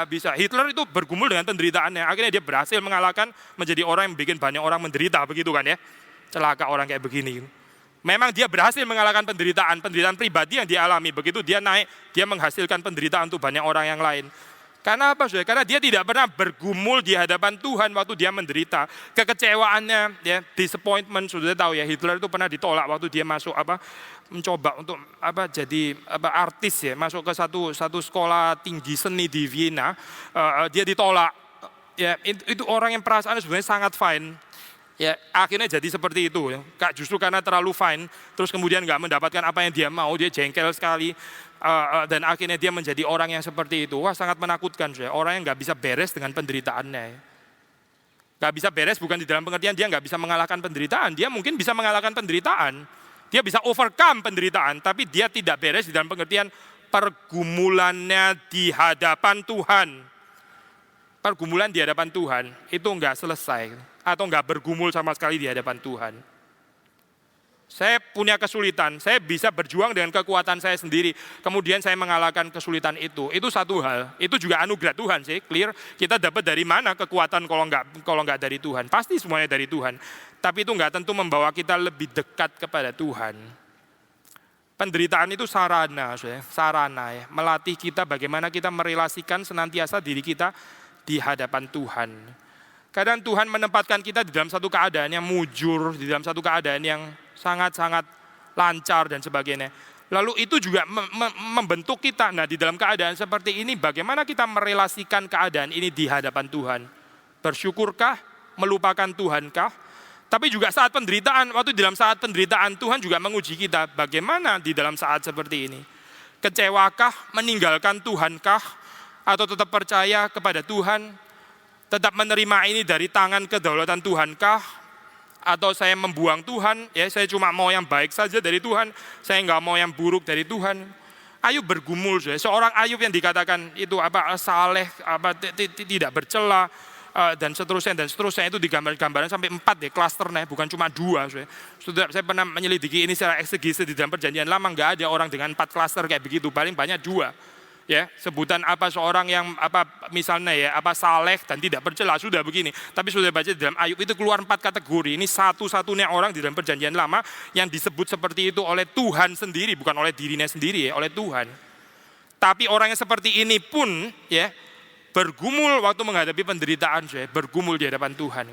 bisa. Hitler itu bergumul dengan penderitaannya. Akhirnya dia berhasil mengalahkan, menjadi orang yang bikin banyak orang menderita, begitu kan ya. Celaka orang kayak begini. Memang dia berhasil mengalahkan penderitaan pribadi yang dia alami. Begitu dia naik, dia menghasilkan penderitaan untuk banyak orang yang lain. Karena apa, saudara? Karena dia tidak pernah bergumul di hadapan Tuhan waktu dia menderita. Kekecewaannya, ya, disappointment, sudah tahu ya, Hitler itu pernah ditolak waktu dia masuk mencoba untuk jadi artis ya, masuk ke satu sekolah tinggi seni di Vienna, dia ditolak. Ya, itu orang yang perasaannya sebenarnya sangat fine. Ya, akhirnya jadi seperti itu. Justru karena terlalu fine, terus kemudian nggak mendapatkan apa yang dia mau, dia jengkel sekali, dan akhirnya dia menjadi orang yang seperti itu. Wah, sangat menakutkan, saya. Orang yang nggak bisa beres dengan penderitaannya. Nggak bisa beres bukan di dalam pengertian dia nggak bisa mengalahkan penderitaan. Dia mungkin bisa mengalahkan penderitaan, dia bisa overcome penderitaan, tapi dia tidak beres di dalam pengertian pergumulannya di hadapan Tuhan. Pergumulan di hadapan Tuhan itu nggak selesai atau nggak bergumul sama sekali di hadapan Tuhan. Saya punya kesulitan, saya bisa berjuang dengan kekuatan saya sendiri, kemudian saya mengalahkan kesulitan itu satu hal, itu juga anugerah Tuhan sih, clear. Kita dapat dari mana kekuatan kalau nggak dari Tuhan? Pasti semuanya dari Tuhan, tapi itu nggak tentu membawa kita lebih dekat kepada Tuhan. Penderitaan itu sarana ya, melatih kita bagaimana kita merelasikan senantiasa diri kita di hadapan Tuhan. Kadang Tuhan menempatkan kita di dalam satu keadaan yang mujur, di dalam satu keadaan yang sangat-sangat lancar dan sebagainya. Lalu itu juga membentuk kita. Nah, di dalam keadaan seperti ini bagaimana kita merelasikan keadaan ini di hadapan Tuhan? Bersyukurkah? Melupakan Tuhankah? Tapi juga saat penderitaan, waktu dalam saat penderitaan Tuhan juga menguji kita. Bagaimana di dalam saat seperti ini? Kecewakah? Meninggalkan Tuhankah? Atau tetap percaya kepada Tuhan? Tetap menerima ini dari tangan kedaulatan Tuhankah? Atau saya membuang Tuhan, ya saya cuma mau yang baik saja dari Tuhan, saya nggak mau yang buruk dari Tuhan. Ayub bergumul, seorang Ayub yang dikatakan itu saleh, tidak bercela, dan seterusnya itu digambar-gambaran sampai 4 ya, klasternya, bukan cuma 2. Sudah saya pernah menyelidiki ini secara eksegesis di dalam Perjanjian Lama, nggak ada orang dengan 4 klaster kayak begitu, paling banyak 2. Ya, sebutan seorang yang misalnya ya saleh dan tidak bercela sudah begini. Tapi sudah baca di dalam Ayub itu keluar 4 kategori. Ini satu-satunya orang di dalam Perjanjian Lama yang disebut seperti itu oleh Tuhan sendiri, bukan oleh dirinya sendiri ya, oleh Tuhan. Tapi orang yang seperti ini pun ya bergumul waktu menghadapi penderitaan, bergumul di hadapan Tuhan.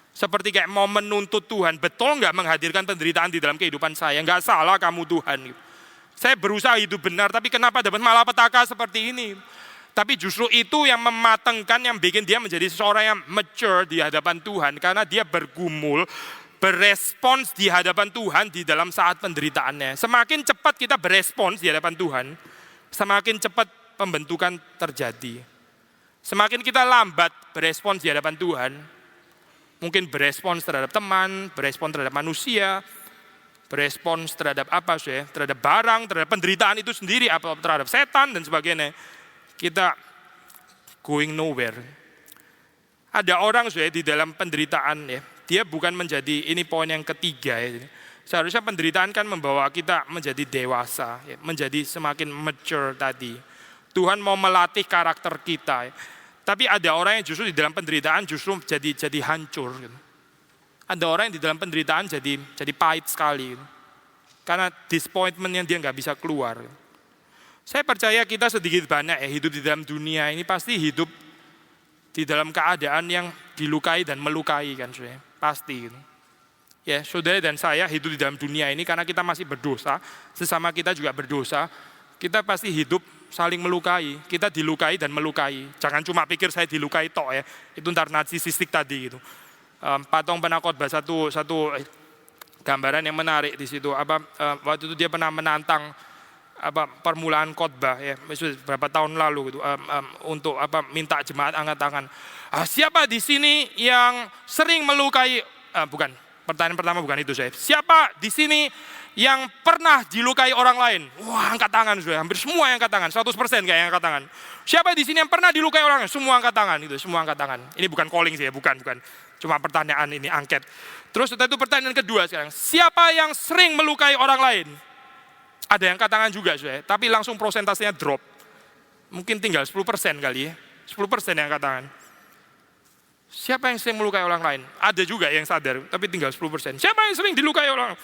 Seperti kayak mau menuntut Tuhan, betul nggak menghadirkan penderitaan di dalam kehidupan saya? Nggak salah kamu Tuhan. Saya berusaha hidup benar, tapi kenapa dapat malapetaka seperti ini? Tapi justru itu yang mematangkan, yang bikin dia menjadi seseorang yang mature di hadapan Tuhan. Karena dia bergumul, berespons di hadapan Tuhan di dalam saat penderitaannya. Semakin cepat kita berespons di hadapan Tuhan, semakin cepat pembentukan terjadi. Semakin kita lambat berespons di hadapan Tuhan, mungkin berespons terhadap teman, berespons terhadap manusia, berespons terhadap terhadap barang, terhadap penderitaan itu sendiri, terhadap setan dan sebagainya. Kita going nowhere. Ada orang di dalam penderitaan ya, dia bukan menjadi, ini poin yang ketiga ya. Seharusnya penderitaan kan membawa kita menjadi dewasa, ya, menjadi semakin mature tadi. Tuhan mau melatih karakter kita. Ya. Tapi ada orang yang justru di dalam penderitaan justru jadi hancur. Gitu. Ada orang yang di dalam penderitaan jadi pahit sekali. Karena disappointment yang dia nggak bisa keluar. Saya percaya kita sedikit banyak ya hidup di dalam dunia ini pasti hidup di dalam keadaan yang dilukai dan melukai kan saudara. Pasti gitu. Ya, saudara dan saya hidup di dalam dunia ini karena kita masih berdosa, sesama kita juga berdosa, kita pasti hidup saling melukai, kita dilukai dan melukai. Jangan cuma pikir saya dilukai tok ya, itu ntar narsisistik tadi gitu. Patong pernah khotbah satu gambaran yang menarik di situ. Waktu itu dia pernah menantang permulaan khotbah ya, beberapa tahun lalu gitu, untuk minta jemaat angkat tangan. Siapa di sini yang sering melukai? Bukan. Pertanyaan pertama bukan itu saya. Siapa di sini yang pernah dilukai orang lain? Wah, angkat tangan sudah. Hampir semua yang angkat tangan. 100% kayak yang angkat tangan. Siapa di sini yang pernah dilukai orang lain? Semua angkat tangan itu. Semua angkat tangan. Ini bukan calling sih ya, bukan. Cuma pertanyaan ini, angket. Terus itu pertanyaan kedua sekarang. Siapa yang sering melukai orang lain? Ada yang angkat tangan juga sudah. Tapi langsung prosentasenya drop. Mungkin tinggal 10% kali ya. 10% yang angkat tangan. Siapa yang sering melukai orang lain? Ada juga yang sadar, tapi tinggal 10%. Siapa yang sering dilukai orang?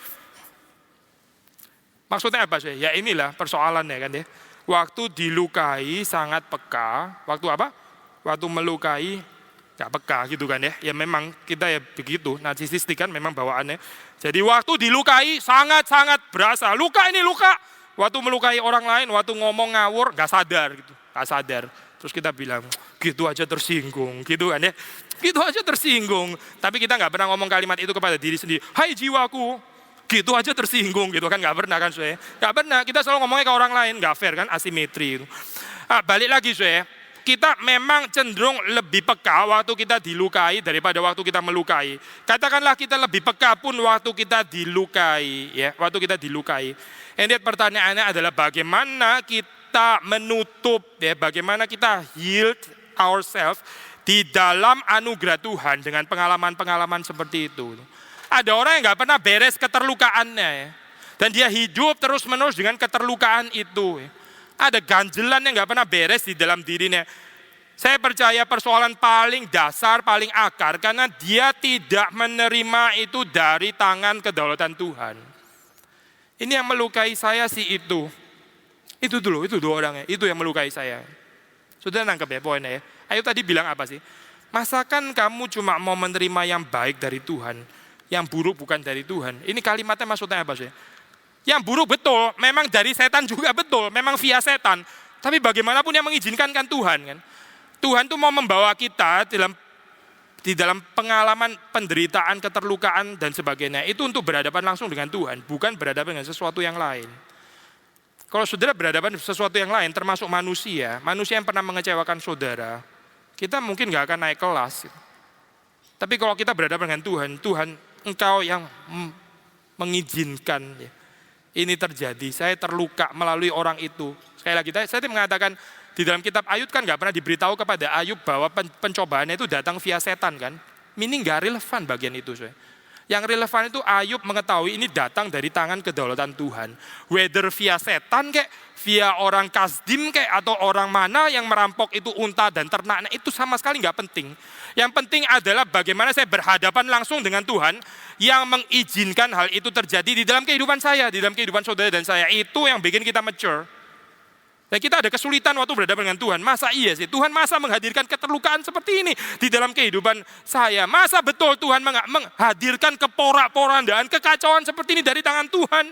Maksudnya apa sih? Ya inilah persoalannya kan ya. Waktu dilukai sangat peka, waktu apa? Waktu melukai gak peka gitu kan ya. Ya memang kita ya begitu, narsisistik kan memang bawaannya. Jadi waktu dilukai sangat-sangat berasa. Luka ini luka. Waktu melukai orang lain, waktu ngomong ngawur gak sadar gitu. Gak sadar. Terus kita bilang, gitu aja tersinggung gitu kan ya. Gitu aja tersinggung. Tapi kita gak pernah ngomong kalimat itu kepada diri sendiri. Hai jiwaku, gitu aja tersinggung gitu kan, gak pernah kan saya. Gak pernah, kita selalu ngomongnya ke orang lain, gak fair kan, asimetri itu. Balik lagi saya, kita memang cenderung lebih peka waktu kita dilukai daripada waktu kita melukai. Katakanlah kita lebih peka pun waktu kita dilukai, ya, waktu kita dilukai. And pertanyaannya adalah bagaimana kita menutup, ya, bagaimana kita heal ourselves di dalam anugerah Tuhan dengan pengalaman-pengalaman seperti itu. Ada orang yang gak pernah beres keterlukaannya, ya, dan dia hidup terus-menerus dengan keterlukaan itu. Ya. Ada ganjelan yang gak pernah beres di dalam dirinya. Saya percaya persoalan paling dasar, paling akar, karena dia tidak menerima itu dari tangan kedaulatan Tuhan. Ini yang melukai saya sih itu. Itu dulu orangnya, itu yang melukai saya. Sudah nangkep ya poinnya ya? Ayo tadi bilang apa sih? Masakan kamu cuma mau menerima yang baik dari Tuhan, yang buruk bukan dari Tuhan? Ini kalimatnya maksudnya apa sih? Yang buruk betul, memang dari setan juga betul, memang via setan. Tapi bagaimanapun yang mengizinkan kan Tuhan kan. Tuhan tuh mau membawa kita di dalam pengalaman penderitaan, keterlukaan dan sebagainya. Itu untuk berhadapan langsung dengan Tuhan, bukan berhadapan dengan sesuatu yang lain. Kalau saudara berhadapan dengan sesuatu yang lain, termasuk manusia yang pernah mengecewakan saudara, kita mungkin gak akan naik kelas. Tapi kalau kita berhadapan dengan Tuhan, Engkau yang mengizinkan ya, ini terjadi. Saya terluka melalui orang itu. Sekali lagi, saya mengatakan di dalam kitab Ayub kan gak pernah diberitahu kepada Ayub bahwa pencobaannya itu datang via setan kan. Meaning gak relevan bagian itu. Yang relevan itu Ayub mengetahui ini datang dari tangan kedaulatan Tuhan. Whether via setan kayak, via orang Kasdim kayak, atau orang mana yang merampok itu unta dan ternaknya, itu sama sekali gak penting. Yang penting adalah bagaimana saya berhadapan langsung dengan Tuhan yang mengizinkan hal itu terjadi di dalam kehidupan saya, di dalam kehidupan saudara dan saya. Itu yang bikin kita mature. Dan kita ada kesulitan waktu berhadapan dengan Tuhan. Masa iya sih? Tuhan masa menghadirkan keterlukaan seperti ini di dalam kehidupan saya? Masa betul Tuhan menghadirkan keporak-porandaan, kekacauan seperti ini dari tangan Tuhan?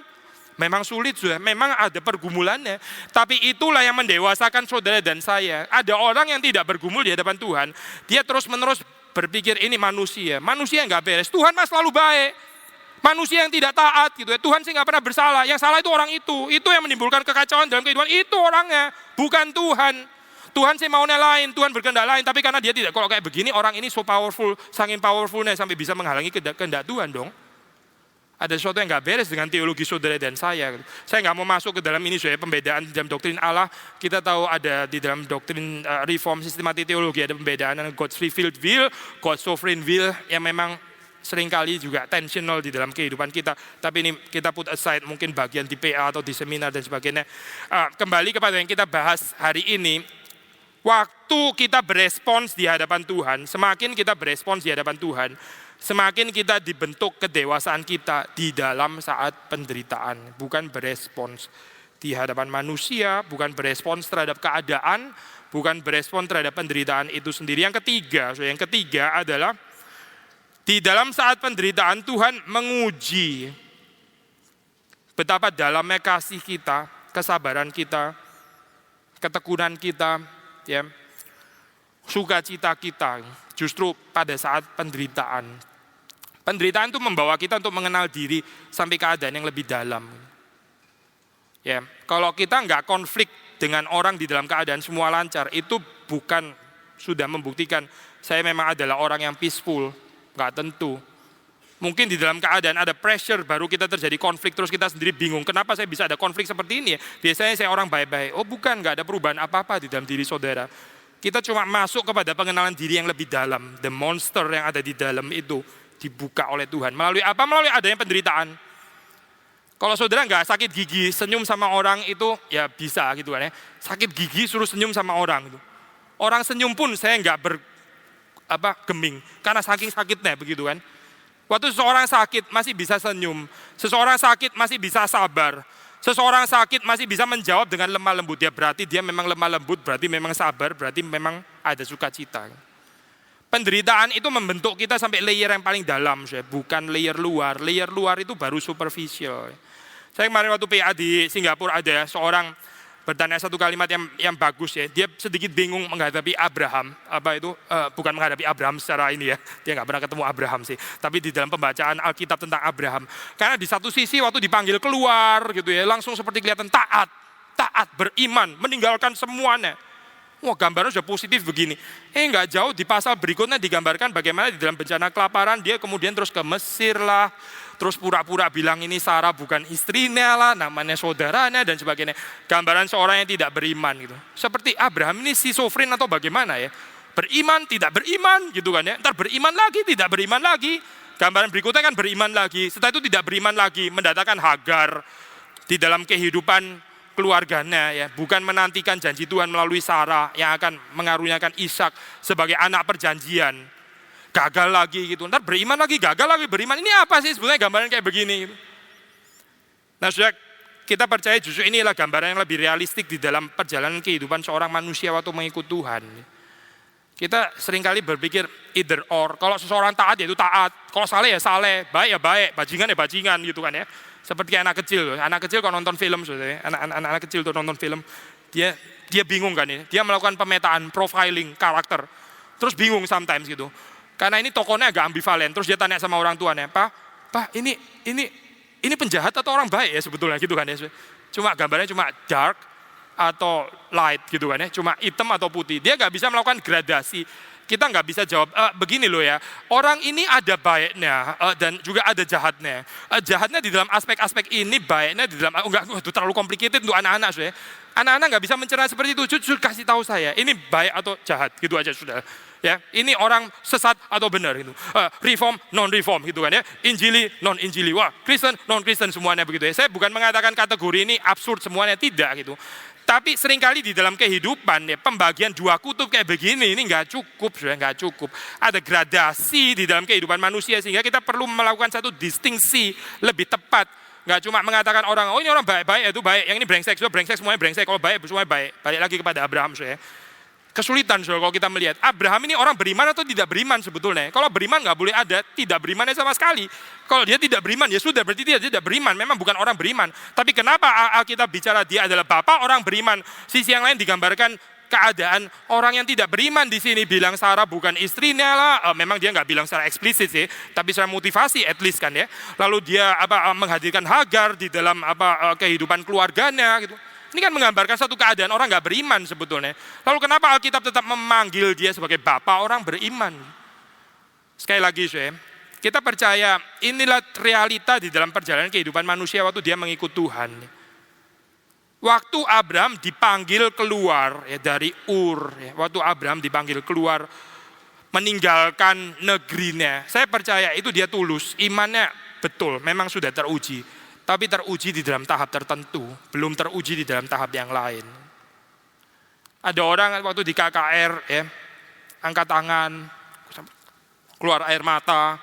Memang sulit sudah, memang ada pergumulannya. Tapi itulah yang mendewasakan saudara dan saya. Ada orang yang tidak bergumul di hadapan Tuhan. Dia terus-menerus berpikir ini manusia. Manusia yang gak beres. Tuhan mah selalu baik. Manusia yang tidak taat gitu ya. Tuhan sih gak pernah bersalah. Yang salah itu orang itu. Itu yang menimbulkan kekacauan dalam kehidupan. Itu orangnya, bukan Tuhan. Tuhan sih maunya lain, Tuhan berkehendak lain. Tapi karena dia tidak, kalau kayak begini orang ini so powerful, saking powerfulnya sampai bisa menghalangi kehendak Tuhan dong. Ada sesuatu yang gak beres dengan teologi saudara dan saya. Saya gak mau masuk ke dalam ini soalnya pembedaan dalam doktrin Allah. Kita tahu ada di dalam doktrin reform sistematik teologi ada pembedaan God's revealed will, God's sovereign will yang memang seringkali juga tensional di dalam kehidupan kita. Tapi ini kita put aside mungkin bagian di PA atau di seminar dan sebagainya. Kembali kepada yang kita bahas hari ini. Waktu kita berespons di hadapan Tuhan, semakin kita berespons di hadapan Tuhan, semakin kita dibentuk kedewasaan kita di dalam saat penderitaan. Bukan berespons di hadapan manusia, bukan berespons terhadap keadaan, bukan berespons terhadap penderitaan itu sendiri. Yang ketiga adalah di dalam saat penderitaan Tuhan menguji betapa dalamnya kasih kita, kesabaran kita, ketekunan kita, ya, sukacita kita justru pada saat penderitaan. Penderitaan itu membawa kita untuk mengenal diri sampai keadaan yang lebih dalam. Ya, kalau kita nggak konflik dengan orang di dalam keadaan semua lancar, itu bukan sudah membuktikan saya memang adalah orang yang peaceful. Nggak tentu. Mungkin di dalam keadaan ada pressure, baru kita terjadi konflik, terus kita sendiri bingung, kenapa saya bisa ada konflik seperti ini ya? Biasanya saya orang baik-baik. Oh bukan, nggak ada perubahan apa-apa di dalam diri saudara. Kita cuma masuk kepada pengenalan diri yang lebih dalam. The monster yang ada di dalam itu dibuka oleh Tuhan. Melalui apa? Melalui adanya penderitaan. Kalau saudara nggak sakit gigi, senyum sama orang itu ya bisa gitu kan ya. Sakit gigi suruh senyum sama orang. Gitu. Orang senyum pun saya nggak geming karena saking sakitnya begitu kan. Waktu seseorang sakit masih bisa senyum, seseorang sakit masih bisa sabar, Seseorang sakit masih bisa menjawab dengan lemah lembut. Ya berarti dia memang lemah lembut, berarti memang sabar, berarti memang ada sukacita. Penderitaan itu membentuk kita sampai layer yang paling dalam, bukan layer luar. Layer luar itu baru superficial. Saya kemarin waktu PA di Singapura ada seorang bertanya satu kalimat yang bagus ya. Dia sedikit bingung menghadapi Abraham. Bukan menghadapi Abraham secara ini ya. Dia nggak pernah ketemu Abraham sih. Tapi di dalam pembacaan Alkitab tentang Abraham. Karena di satu sisi waktu dipanggil keluar gitu ya, langsung seperti kelihatan taat, beriman, meninggalkan semuanya. Wah, gambarnya sudah positif begini. Nggak jauh di pasal berikutnya digambarkan bagaimana di dalam bencana kelaparan dia kemudian terus ke Mesir lah, terus pura-pura bilang ini Sarah bukan istrinya lah, namanya saudaranya dan sebagainya. Gambaran seorang yang tidak beriman gitu. Seperti Abraham ini schizofren atau bagaimana ya? Beriman, tidak beriman gitu kan ya. Ntar beriman lagi, tidak beriman lagi. Gambaran berikutnya kan beriman lagi. Setelah itu tidak beriman lagi, mendatangkan Hagar di dalam kehidupan keluarganya ya, bukan menantikan janji Tuhan melalui Sarah yang akan mengaruniakan Ishak sebagai anak perjanjian. Gagal lagi gitu, ntar beriman lagi, gagal lagi beriman. Ini apa sih sebenarnya gambaran kayak begini gitu. Nah saudara, kita percaya justru inilah gambaran yang lebih realistik di dalam perjalanan kehidupan seorang manusia waktu mengikut Tuhan. Kita seringkali berpikir either or, kalau seseorang taat ya itu taat, kalau saleh ya saleh, baik ya baik, bajingan ya bajingan gitu kan ya. Seperti anak kecil kalau nonton film, anak kecil tuh nonton film, dia bingung kan ini, dia melakukan pemetaan, profiling karakter, terus bingung sometimes gitu, karena ini tokohnya agak ambivalen, terus dia tanya sama orang tuanya, Pak, ini penjahat atau orang baik ya sebetulnya gitu kan ya, cuma gambarnya cuma dark atau light gitu kan ya, cuma hitam atau putih, dia nggak bisa melakukan gradasi. Kita nggak bisa jawab, begini loh ya, orang ini ada baiknya dan juga ada jahatnya. Jahatnya di dalam aspek-aspek ini, baiknya di dalam, itu terlalu complicated untuk anak-anak. Anak-anak nggak bisa mencerna seperti itu, jujur kasih tahu saya, ini baik atau jahat, gitu aja sudah. Ya, ini orang sesat atau benar gitu. Reform, non-reform gitu kan ya. Injili, non-injili. Wah, Kristen, non-Kristen semuanya begitu ya. Saya bukan mengatakan kategori ini absurd semuanya, tidak gitu. Tapi seringkali di dalam kehidupan ya, pembagian dua kutub kayak begini ini nggak cukup, sudah nggak cukup. Ada gradasi di dalam kehidupan manusia sehingga kita perlu melakukan satu distingsi lebih tepat. Nggak cuma mengatakan orang, oh ini orang baik itu baik, yang ini brengsek, semuanya brengsek, kalau baik semuanya baik. Balik lagi kepada Abraham saya. Kesulitan kalau kita melihat Abraham ini orang beriman atau tidak beriman sebetulnya. Kalau beriman nggak boleh ada, tidak berimannya sama sekali. Kalau dia tidak beriman ya sudah, berarti dia tidak beriman. Memang bukan orang beriman. Tapi kenapa Alkitab bicara dia adalah bapak orang beriman? Sisi yang lain digambarkan keadaan orang yang tidak beriman di sini, bilang Sarah bukan istrinya lah. Memang dia nggak bilang secara eksplisit sih, tapi secara motivasi at least kan ya. Lalu dia menghadirkan Hagar di dalam kehidupan keluarganya gitu. Ini kan menggambarkan satu keadaan orang nggak beriman sebetulnya. Lalu kenapa Alkitab tetap memanggil dia sebagai bapak orang beriman? Sekali lagi, kita percaya inilah realita di dalam perjalanan kehidupan manusia waktu dia mengikut Tuhan. Waktu Abraham dipanggil keluar ya, dari Ur, ya, waktu Abraham dipanggil keluar meninggalkan negerinya, saya percaya itu dia tulus, imannya betul, memang sudah teruji. Tapi teruji di dalam tahap tertentu, belum teruji di dalam tahap yang lain. Ada orang waktu di KKR, ya, angkat tangan, keluar air mata,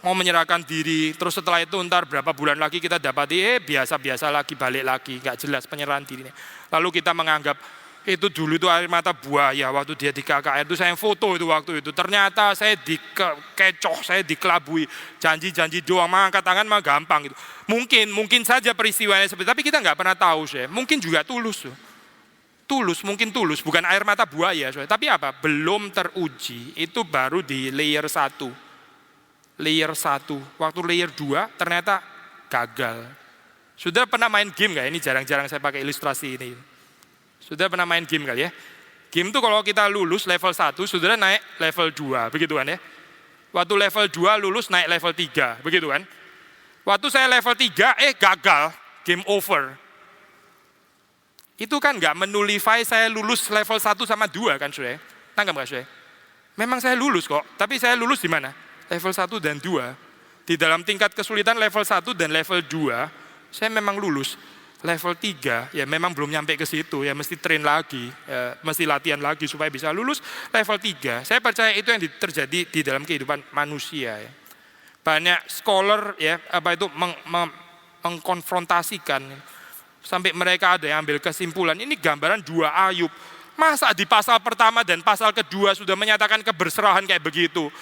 mau menyerahkan diri, terus setelah itu ntar berapa bulan lagi kita dapati, biasa-biasa lagi, balik lagi, nggak jelas penyerahan dirinya. Lalu kita menganggap, itu dulu itu air mata buaya waktu dia di KKR itu saya foto itu waktu itu, ternyata saya dikecoh, saya dikelabui, janji-janji doang, angkat tangan mah gampang gitu. Mungkin saja peristiwanya seperti, tapi kita nggak pernah tahu, mungkin juga tulus, mungkin tulus, bukan air mata buaya, tapi apa? Belum teruji, itu baru di layer 1, waktu layer 2 ternyata gagal. Sudah pernah main game nggak? Ini jarang-jarang saya pakai ilustrasi ini. Sudah pernah main game kali ya? Game itu kalau kita lulus level 1, saudara naik level 2, begitu kan ya? Waktu level 2 lulus naik level 3, begitu kan? Waktu saya level 3, gagal, game over. Itu kan nggak menulify saya lulus level 1 sama 2 kan, saudara? Tangkap nggak, saudara? Memang saya lulus kok, tapi saya lulus di mana? Level 1 dan 2. Di dalam tingkat kesulitan level 1 dan level 2, saya memang lulus. Level 3, ya memang belum nyampe ke situ, ya mesti train lagi, ya, mesti latihan lagi supaya bisa lulus level 3. Saya percaya itu yang terjadi di dalam kehidupan manusia. Ya. Banyak scholar ya itu mengkonfrontasikan Sampai mereka ada yang ambil kesimpulan, ini gambaran 2 Ayub. Masa di pasal pertama dan pasal kedua sudah menyatakan keberserahan kayak begitu?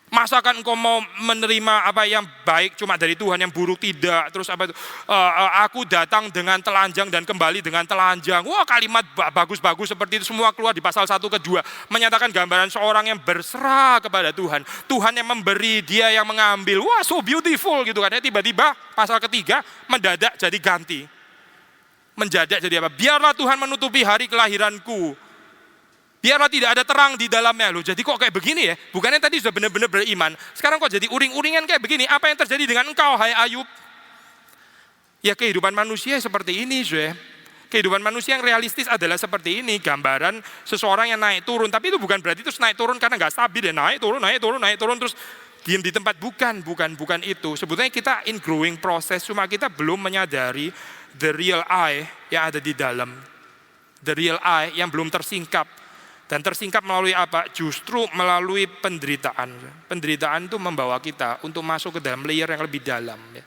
Masakan engkau mau menerima apa yang baik cuma dari Tuhan, yang buruk tidak? Terus apa itu? Aku datang dengan telanjang dan kembali dengan telanjang. Wah, kalimat bagus-bagus seperti itu semua keluar di pasal 1 ke 2. Menyatakan gambaran seorang yang berserah kepada Tuhan. Tuhan yang memberi, dia yang mengambil. Wah, so beautiful gitu kan. Tiba-tiba pasal ketiga mendadak jadi ganti. Mendadak jadi apa? Biarlah Tuhan menutupi hari kelahiranku. Biarlah tidak ada terang di dalamnya. Loh, jadi kok kayak begini ya? Bukannya tadi sudah benar-benar beriman. Sekarang kok jadi uring-uringan kayak begini? Apa yang terjadi dengan engkau, hai Ayub? Ya, kehidupan manusia seperti ini, Zwe. Kehidupan manusia yang realistis adalah seperti ini. Gambaran seseorang yang naik turun. Tapi itu bukan berarti terus naik turun karena nggak stabil ya. Naik turun terus diam di tempat. Bukan itu. Sebetulnya kita in growing process. Cuma kita belum menyadari the real I yang ada di dalam. The real I yang belum tersingkap. Dan tersingkap melalui apa? Justru melalui penderitaan. Penderitaan itu membawa kita untuk masuk ke dalam layer yang lebih dalam. Ya.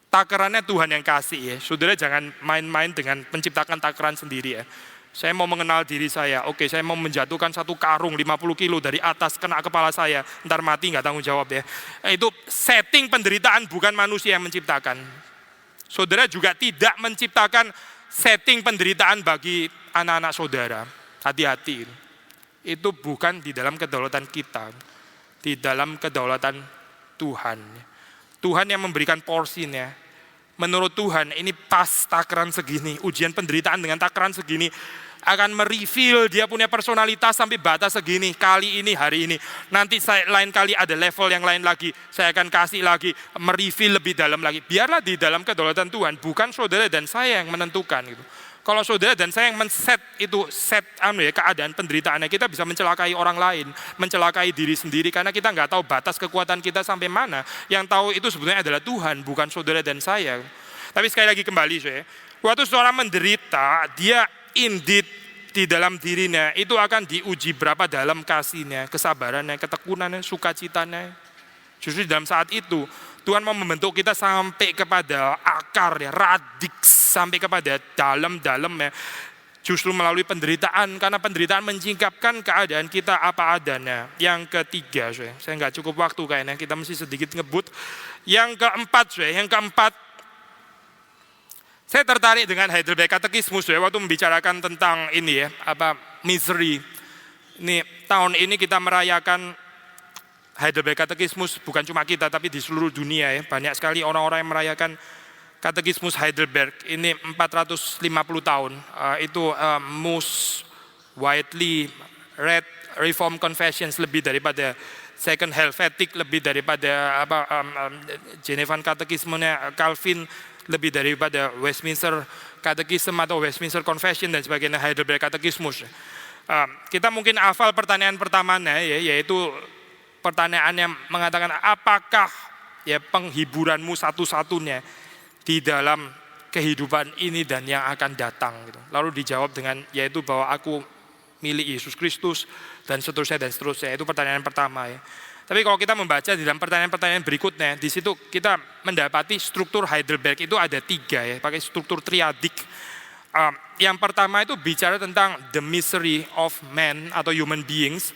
Takarannya Tuhan yang kasih ya. Saudara jangan main-main dengan menciptakan takaran sendiri ya. Saya mau mengenal diri saya. Oke, saya mau menjatuhkan satu karung 50 kilo dari atas kena kepala saya. Ntar mati nggak tanggung jawab ya. Itu setting penderitaan, bukan manusia yang menciptakan. Saudara juga tidak menciptakan setting penderitaan bagi anak-anak saudara. Hati-hati, itu bukan di dalam kedaulatan kita, di dalam kedaulatan Tuhan. Tuhan yang memberikan porsinya. Menurut Tuhan ini pas takaran segini, ujian penderitaan dengan takaran segini akan mereveal dia punya personalitas sampai batas segini, kali ini, hari ini. Nanti lain kali ada level yang lain lagi, saya akan kasih lagi, mereveal lebih dalam lagi. Biarlah di dalam kedaulatan Tuhan, bukan saudara dan saya yang menentukan gitu. Kalau saudara dan saya yang men-set itu, keadaan penderitaannya, kita bisa mencelakai orang lain, mencelakai diri sendiri, karena kita nggak tahu batas kekuatan kita sampai mana. Yang tahu itu sebetulnya adalah Tuhan, bukan saudara dan saya. Tapi sekali lagi kembali, saya, waktu seorang menderita, dia indeed di dalam dirinya, itu akan diuji berapa dalam kasihnya, kesabarannya, ketekunannya, sukacitanya. Justru dalam saat itu, Tuhan mau membentuk kita sampai kepada akar, ya, radix, sampai kepada dalam-dalamnya. Justru melalui penderitaan, karena penderitaan menyingkapkan keadaan kita apa adanya. Yang ketiga, saya nggak cukup waktu kayaknya, kita mesti sedikit ngebut. Yang keempat, saya tertarik dengan Heidelberg Katekismus waktu membicarakan tentang ini ya, misery. Ini tahun ini kita merayakan Heidelberg Katekismus, bukan cuma kita tapi di seluruh dunia ya. Banyak sekali orang-orang yang merayakan Katekismus Heidelberg. Ini 450 tahun. Itu most widely read Reformed Confessions, lebih daripada Second Helvetic, lebih daripada Genevan Katekismenya Calvin, lebih daripada Westminster Catechism atau Westminster Confession dan sebagainya, Heidelberg Katekismus. Kita mungkin hafal pertanyaan pertamanya ya, yaitu pertanyaan yang mengatakan apakah ya penghiburanmu satu-satunya di dalam kehidupan ini dan yang akan datang gitu. Lalu dijawab dengan yaitu bahwa aku milik Yesus Kristus dan seterusnya. Itu pertanyaan pertama ya. Tapi kalau kita membaca di dalam pertanyaan-pertanyaan berikutnya, di situ kita mendapati struktur Heidelberg itu ada 3 ya, pakai struktur triadik. Yang pertama itu bicara tentang the misery of man atau human beings,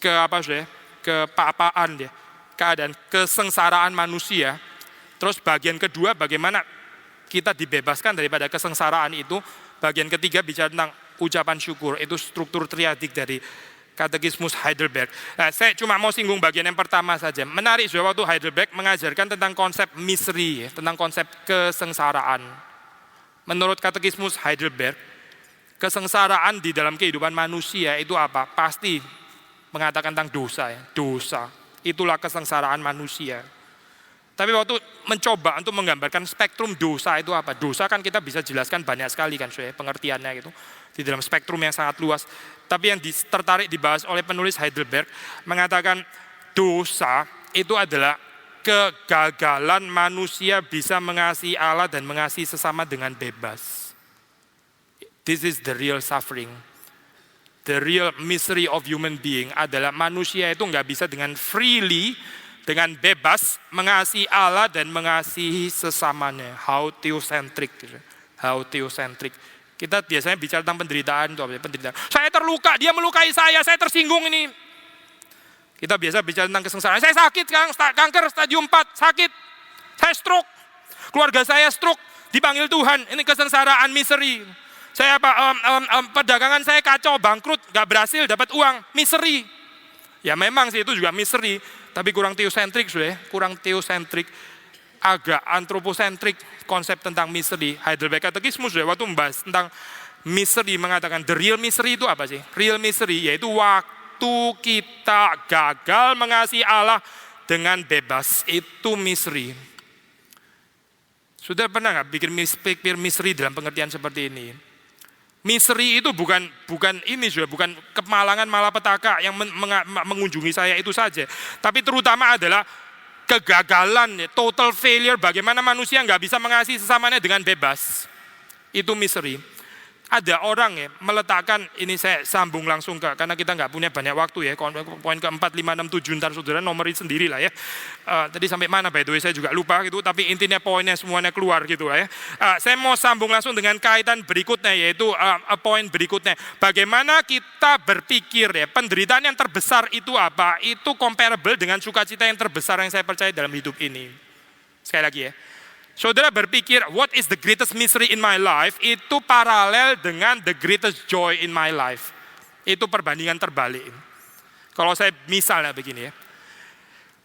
keapa-apaan ya, keadaan kesengsaraan manusia. Terus bagian kedua bagaimana kita dibebaskan daripada kesengsaraan itu. Bagian ketiga bicara tentang ucapan syukur. Itu struktur triadik dari Katekismus Heidelberg. Nah, saya cuma mau singgung bagian yang pertama saja. Menarik juga waktu Heidelberg mengajarkan tentang konsep misery, tentang konsep kesengsaraan. Menurut Katekismus Heidelberg, kesengsaraan di dalam kehidupan manusia itu apa? Pasti mengatakan tentang dosa ya. Dosa, itulah kesengsaraan manusia. Tapi waktu mencoba untuk menggambarkan spektrum dosa itu apa? Dosa kan kita bisa jelaskan banyak sekali kan, pengertiannya gitu. Di dalam spektrum yang sangat luas. Tapi yang tertarik dibahas oleh penulis Heidelberg mengatakan dosa itu adalah kegagalan manusia bisa mengasihi Allah dan mengasihi sesama dengan bebas. This is the real suffering. The real misery of human being adalah manusia itu nggak bisa dengan freely dengan bebas mengasihi Allah dan mengasihi sesamanya. How theocentric. How theocentric. Kita biasanya bicara tentang penderitaan. Penderitaan. Saya terluka, dia melukai saya tersinggung ini. Kita biasa bicara tentang kesengsaraan. Saya sakit, kanker stadium 4, sakit. Saya stroke. Keluarga saya stroke, dipanggil Tuhan. Ini kesengsaraan, misery. Saya perdagangan saya kacau, bangkrut, gak berhasil dapat uang, misery. Ya memang sih itu juga misery, tapi kurang teosentrik, kurang teosentrik, agak antroposentrik konsep tentang misery. Heidelberg Katekismus waktu membahas tentang misery mengatakan the real misery itu apa sih? Real misery yaitu waktu kita gagal mengasihi Allah dengan bebas, itu misery. Sudah pernah nggak pikir misery dalam pengertian seperti ini? Misery itu bukan ini juga, bukan kemalangan malapetaka yang mengunjungi saya itu saja, tapi terutama adalah kegagalan, total failure, bagaimana manusia nggak bisa mengasihi sesamanya dengan bebas. Itu misery. Ada orang ya meletakkan, ini saya sambung langsung karena kita nggak punya banyak waktu ya, poin ke-4, 5, 6, 7, ntar saudara nomorin sendiri lah ya. Tadi sampai mana by the way saya juga lupa gitu, tapi intinya poinnya semuanya keluar gitu lah ya. Saya mau sambung langsung dengan kaitan berikutnya, yaitu poin berikutnya. Bagaimana kita berpikir ya, penderitaan yang terbesar itu apa? Itu comparable dengan sukacita yang terbesar yang saya percaya dalam hidup ini. Sekali lagi ya. Saudara berpikir, what is the greatest misery in my life? Itu paralel dengan the greatest joy in my life. Itu perbandingan terbalik. Kalau saya misalnya begini ya.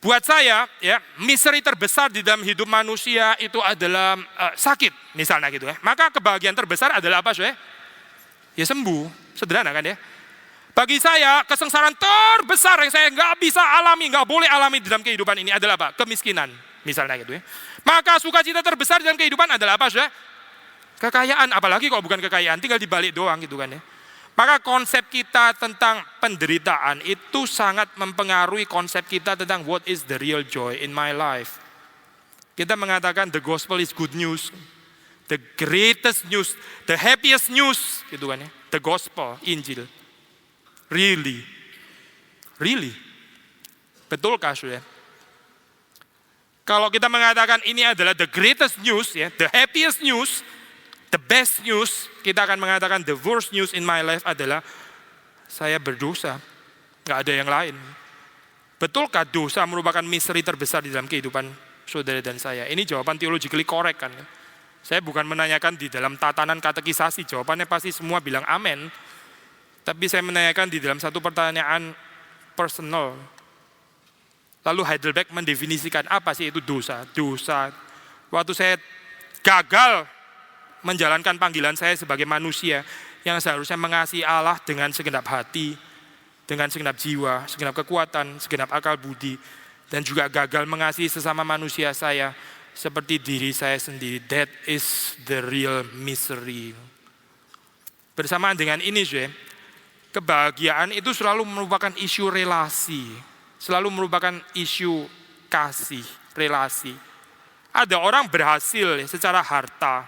Buat saya, ya, misery terbesar di dalam hidup manusia itu adalah sakit, misalnya gitu ya. Maka kebahagiaan terbesar adalah apa, saudara? Ya sembuh, sederhana kan ya. Bagi saya, kesengsaraan terbesar yang saya nggak bisa alami, nggak boleh alami di dalam kehidupan ini adalah apa? Kemiskinan, misalnya gitu ya. Maka sukacita terbesar dalam kehidupan adalah apa, saudara? Kekayaan, apalagi kalau bukan kekayaan, tinggal dibalik doang gitu kan ya. Maka konsep kita tentang penderitaan itu sangat mempengaruhi konsep kita tentang what is the real joy in my life. Kita mengatakan the gospel is good news, the greatest news, the happiest news gitu kan ya. The gospel, Injil. Really? Betulkah, saudara? Kalau kita mengatakan ini adalah the greatest news, ya, the happiest news, the best news, kita akan mengatakan the worst news in my life adalah saya berdosa, nggak ada yang lain. Betulkah dosa merupakan misteri terbesar di dalam kehidupan saudara dan saya? Ini jawaban theologically correct kan? Saya bukan menanyakan di dalam tatanan katekisasi, jawabannya pasti semua bilang amen. Tapi saya menanyakan di dalam satu pertanyaan personal. Lalu Heidelberg mendefinisikan apa sih itu dosa. Dosa, waktu saya gagal menjalankan panggilan saya sebagai manusia yang seharusnya mengasihi Allah dengan segenap hati, dengan segenap jiwa, segenap kekuatan, segenap akal budi, dan juga gagal mengasihi sesama manusia saya seperti diri saya sendiri. That is the real misery. Bersamaan dengan ini, kebahagiaan itu selalu merupakan isu relasi. Selalu merupakan isu kasih, relasi. Ada orang berhasil secara harta,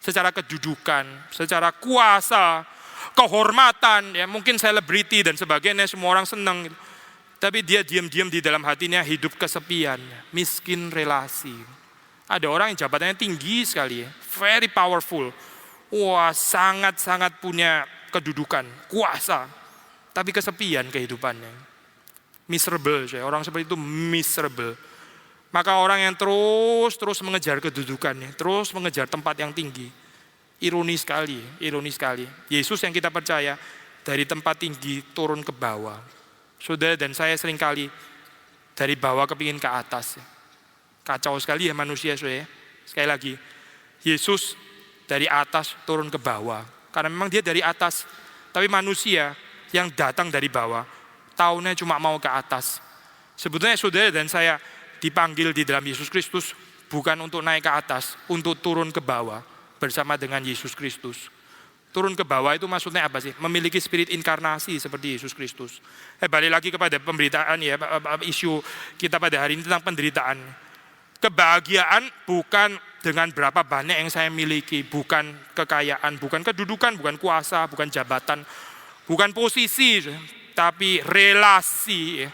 secara kedudukan, secara kuasa, kehormatan, ya mungkin selebriti dan sebagainya, semua orang senang. Tapi dia diam-diam di dalam hatinya hidup kesepian, miskin relasi. Ada orang yang jabatannya tinggi sekali, very powerful. Wah, sangat-sangat punya kedudukan, kuasa, tapi kesepian kehidupannya. Miserable, orang seperti itu miserable. Maka orang yang terus mengejar kedudukannya, terus mengejar tempat yang tinggi. Ironis sekali. Yesus yang kita percaya dari tempat tinggi turun ke bawah. Saudara dan saya seringkali dari bawah kepingin ke atas. Kacau sekali ya manusia, saudara. Sekali lagi, Yesus dari atas turun ke bawah. Karena memang dia dari atas, tapi manusia yang datang dari bawah, tahunnya cuma mau ke atas. Sebetulnya saudara dan saya dipanggil di dalam Yesus Kristus bukan untuk naik ke atas, untuk turun ke bawah bersama dengan Yesus Kristus. Turun ke bawah itu maksudnya apa sih? Memiliki spirit inkarnasi seperti Yesus Kristus. Balik lagi kepada pemberitaan ya, isu kita pada hari ini tentang penderitaan. Kebahagiaan bukan dengan berapa banyak yang saya miliki, bukan kekayaan, bukan kedudukan, bukan kuasa, bukan jabatan, bukan posisi, tapi relasi.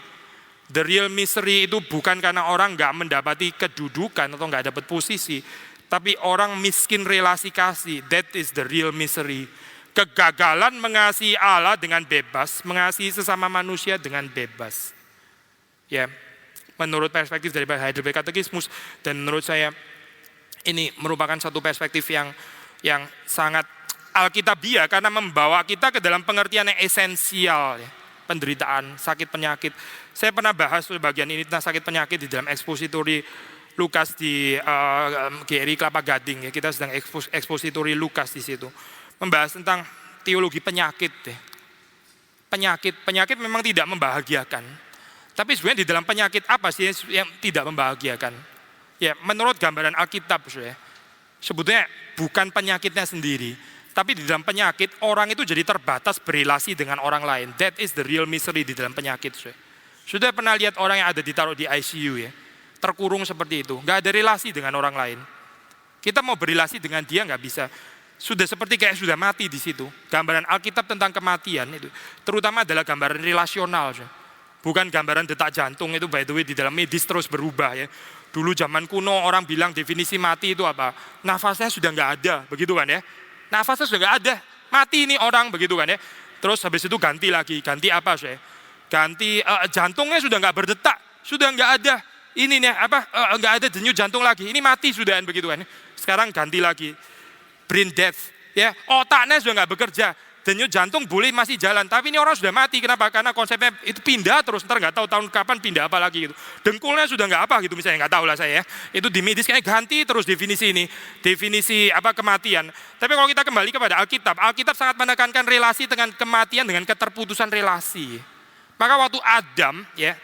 The real misery itu bukan karena orang nggak mendapati kedudukan atau nggak dapat posisi, tapi orang miskin relasi kasih. That is the real misery. Kegagalan mengasihi Allah dengan bebas, mengasihi sesama manusia dengan bebas. Ya, menurut perspektif dari Heidelberg Katekismus, dan menurut saya ini merupakan satu perspektif yang sangat alkitabiah karena membawa kita ke dalam pengertian yang esensial, ya. Penderitaan, sakit penyakit. Saya pernah bahas bagian ini tentang sakit penyakit di dalam ekspositori Lukas di GRI Kelapa Gading, ya. Kita sedang ekspositori Lukas di situ, membahas tentang teologi penyakit, ya. Penyakit memang tidak membahagiakan, tapi sebenarnya di dalam penyakit apa sih yang tidak membahagiakan? Ya, menurut gambaran Alkitab, ya, sebetulnya bukan penyakitnya sendiri, tapi di dalam penyakit orang itu jadi terbatas berelasi dengan orang lain. That is the real misery di dalam penyakit. Sudah pernah lihat orang yang ada ditaruh di ICU, ya, terkurung seperti itu, nggak ada relasi dengan orang lain. Kita mau berelasi dengan dia nggak bisa. Sudah seperti kayak sudah mati di situ. Gambaran Alkitab tentang kematian itu, terutama adalah gambaran relasional, bukan gambaran detak jantung. Itu by the way di dalam medis terus berubah, ya. Dulu zaman kuno orang bilang definisi mati itu apa? Nafasnya sudah nggak ada, begitu kan, ya? Nafasnya sudah nggak ada, mati ini orang, begitu kan, ya. Terus habis itu ganti lagi, ganti apa, saya? Ganti jantungnya sudah nggak berdetak, sudah nggak ada ini nih nggak ada denyut jantung lagi, ini mati sudah, begitu kan. Sekarang ganti lagi, brain death, ya, otaknya sudah nggak bekerja, denyut jantung boleh masih jalan, tapi ini orang sudah mati. Kenapa? Karena konsepnya itu pindah terus, ntar nggak tahu tahun kapan pindah apa lagi gitu. Dengkulnya sudah nggak apa gitu misalnya, nggak tahu lah saya, ya. Itu di medis kayak ganti terus definisi ini, definisi kematian. Tapi kalau kita kembali kepada Alkitab, Alkitab sangat menekankan relasi dengan kematian, dengan keterputusan relasi. Maka waktu Adam, ya,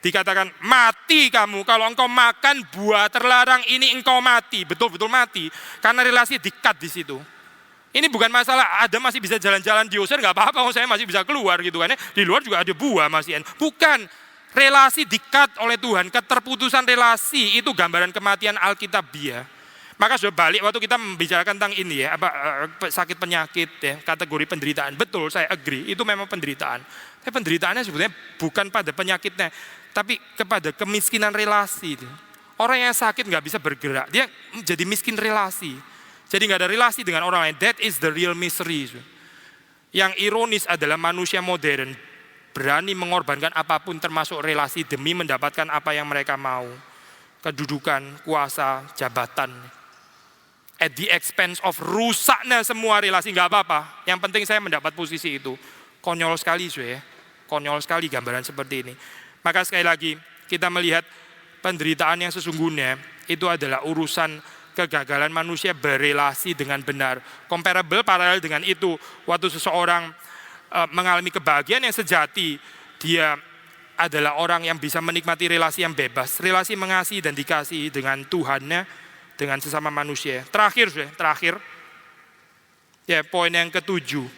dikatakan mati kamu kalau engkau makan buah terlarang ini, engkau mati, betul-betul mati, karena relasi di-cut di situ. Ini bukan masalah Adam masih bisa jalan-jalan diusir, nggak apa-apa, saya masih bisa keluar gitu kan, ya. Di luar juga ada buah masih. Bukan, relasi di-cut oleh Tuhan, keterputusan relasi itu gambaran kematian Alkitabiah. Maka sudah balik waktu kita membicarakan tentang ini, ya, sakit penyakit, ya, kategori penderitaan. Betul, saya agree, itu memang penderitaan. Tapi penderitaannya sebetulnya bukan pada penyakitnya, tapi kepada kemiskinan relasi. Orang yang sakit nggak bisa bergerak, dia jadi miskin relasi. Jadi nggak ada relasi dengan orang lain. That is the real misery. Yang ironis adalah manusia modern berani mengorbankan apapun termasuk relasi demi mendapatkan apa yang mereka mau. Kedudukan, kuasa, jabatan. At the expense of rusaknya semua relasi, nggak apa-apa. Yang penting saya mendapat posisi itu. Konyol sekali, ya. Konyol sekali gambaran seperti ini. Maka sekali lagi kita melihat penderitaan yang sesungguhnya itu adalah urusan kegagalan manusia berelasi dengan benar. Comparable, paralel dengan itu, waktu seseorang mengalami kebahagiaan yang sejati, dia adalah orang yang bisa menikmati relasi yang bebas, relasi mengasihi dan dikasihi dengan Tuhannya, dengan sesama manusia. Terakhir, ya, poin yang ketujuh.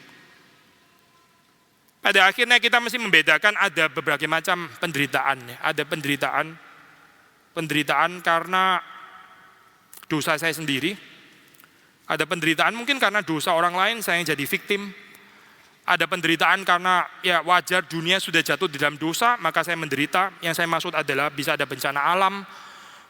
Pada akhirnya kita mesti membedakan ada berbagai macam penderitaan, ya. Ada penderitaan karena dosa saya sendiri. Ada penderitaan mungkin karena dosa orang lain, saya yang jadi victim. Ada penderitaan karena ya wajar dunia sudah jatuh di dalam dosa, maka saya menderita. Yang saya maksud adalah bisa ada bencana alam,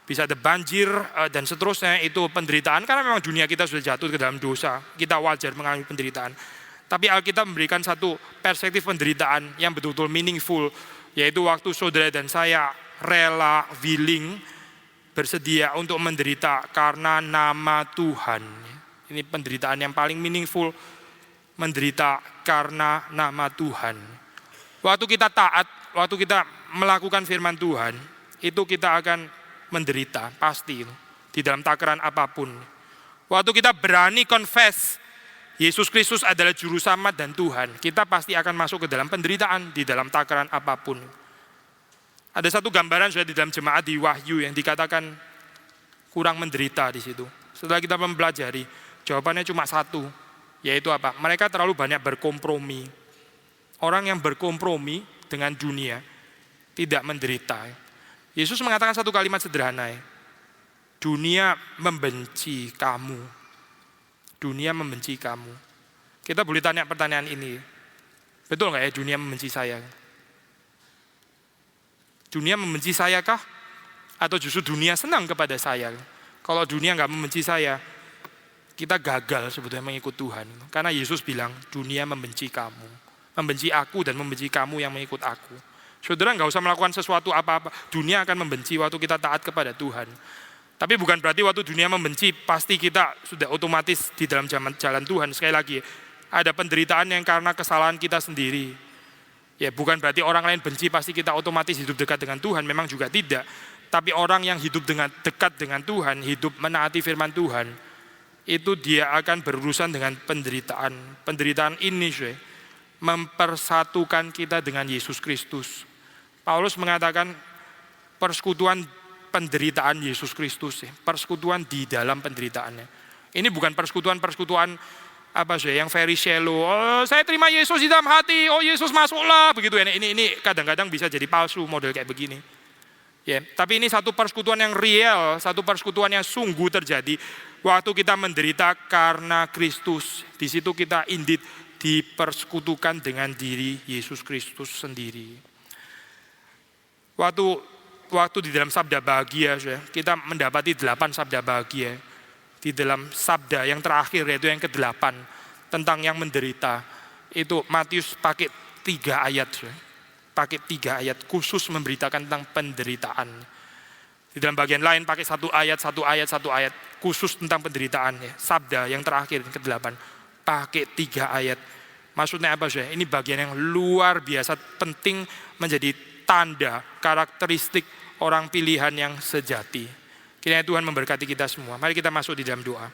bisa ada banjir, dan seterusnya. Itu penderitaan karena memang dunia kita sudah jatuh ke dalam dosa. Kita wajar mengalami penderitaan. Tapi Alkitab memberikan satu perspektif penderitaan yang betul-betul meaningful, yaitu waktu saudara dan saya rela, willing, bersedia untuk menderita karena nama Tuhan. Ini penderitaan yang paling meaningful, menderita karena nama Tuhan. Waktu kita taat, waktu kita melakukan firman Tuhan, itu kita akan menderita, pasti, di dalam takaran apapun. Waktu kita berani confess, Yesus Kristus adalah Juru Selamat dan Tuhan, kita pasti akan masuk ke dalam penderitaan, di dalam takaran apapun. Ada satu gambaran sudah di dalam jemaat di Wahyu yang dikatakan kurang menderita di situ. Setelah kita mempelajari, jawabannya cuma satu, yaitu apa? Mereka terlalu banyak berkompromi. Orang yang berkompromi dengan dunia tidak menderita. Yesus mengatakan satu kalimat sederhana, dunia membenci kamu. Dunia membenci kamu. Kita boleh tanya pertanyaan ini, betul nggak ya dunia membenci saya? Dunia membenci saya kah? Atau justru dunia senang kepada saya? Kalau dunia nggak membenci saya, kita gagal sebetulnya mengikut Tuhan. Karena Yesus bilang, dunia membenci kamu. Membenci aku dan membenci kamu yang mengikut aku. Saudara nggak usah melakukan sesuatu apa-apa. Dunia akan membenci waktu kita taat kepada Tuhan. Tapi bukan berarti waktu dunia membenci, pasti kita sudah otomatis di dalam jalan Tuhan. Sekali lagi, ada penderitaan yang karena kesalahan kita sendiri. Ya bukan berarti orang lain benci pasti kita otomatis hidup dekat dengan Tuhan, memang juga tidak. Tapi orang yang hidup dekat dengan Tuhan, hidup menaati firman Tuhan, itu dia akan berurusan dengan penderitaan. Penderitaan ini mempersatukan kita dengan Yesus Kristus. Paulus mengatakan persekutuan penderitaan Yesus Kristus, persekutuan di dalam penderitaannya. Ini bukan persekutuan yang very shallow. Oh, saya terima Yesus di dalam hati. Oh, Yesus masuklah begitu ya. Ini kadang-kadang bisa jadi palsu model kayak begini. Ya, tapi ini satu persekutuan yang real, satu persekutuan yang sungguh terjadi waktu kita menderita karena Kristus. Di situ kita indeed dipersekutukan dengan diri Yesus Kristus sendiri. Waktu di dalam sabda bahagia, kita mendapati 8 sabda bahagia. Di dalam sabda yang terakhir, yaitu yang ke-8, tentang yang menderita. Itu Matius pakai 3 ayat. Pakai 3 ayat, khusus memberitakan tentang penderitaan. Di dalam bagian lain pakai 1 ayat, khusus tentang penderitaan. Sabda yang terakhir, yang ke-8, pakai 3 ayat. Maksudnya apa sih? Ini bagian yang luar biasa penting, menjadi tanda, karakteristik orang pilihan yang sejati. Kiranya Tuhan memberkati kita semua. Mari kita masuk di dalam doa.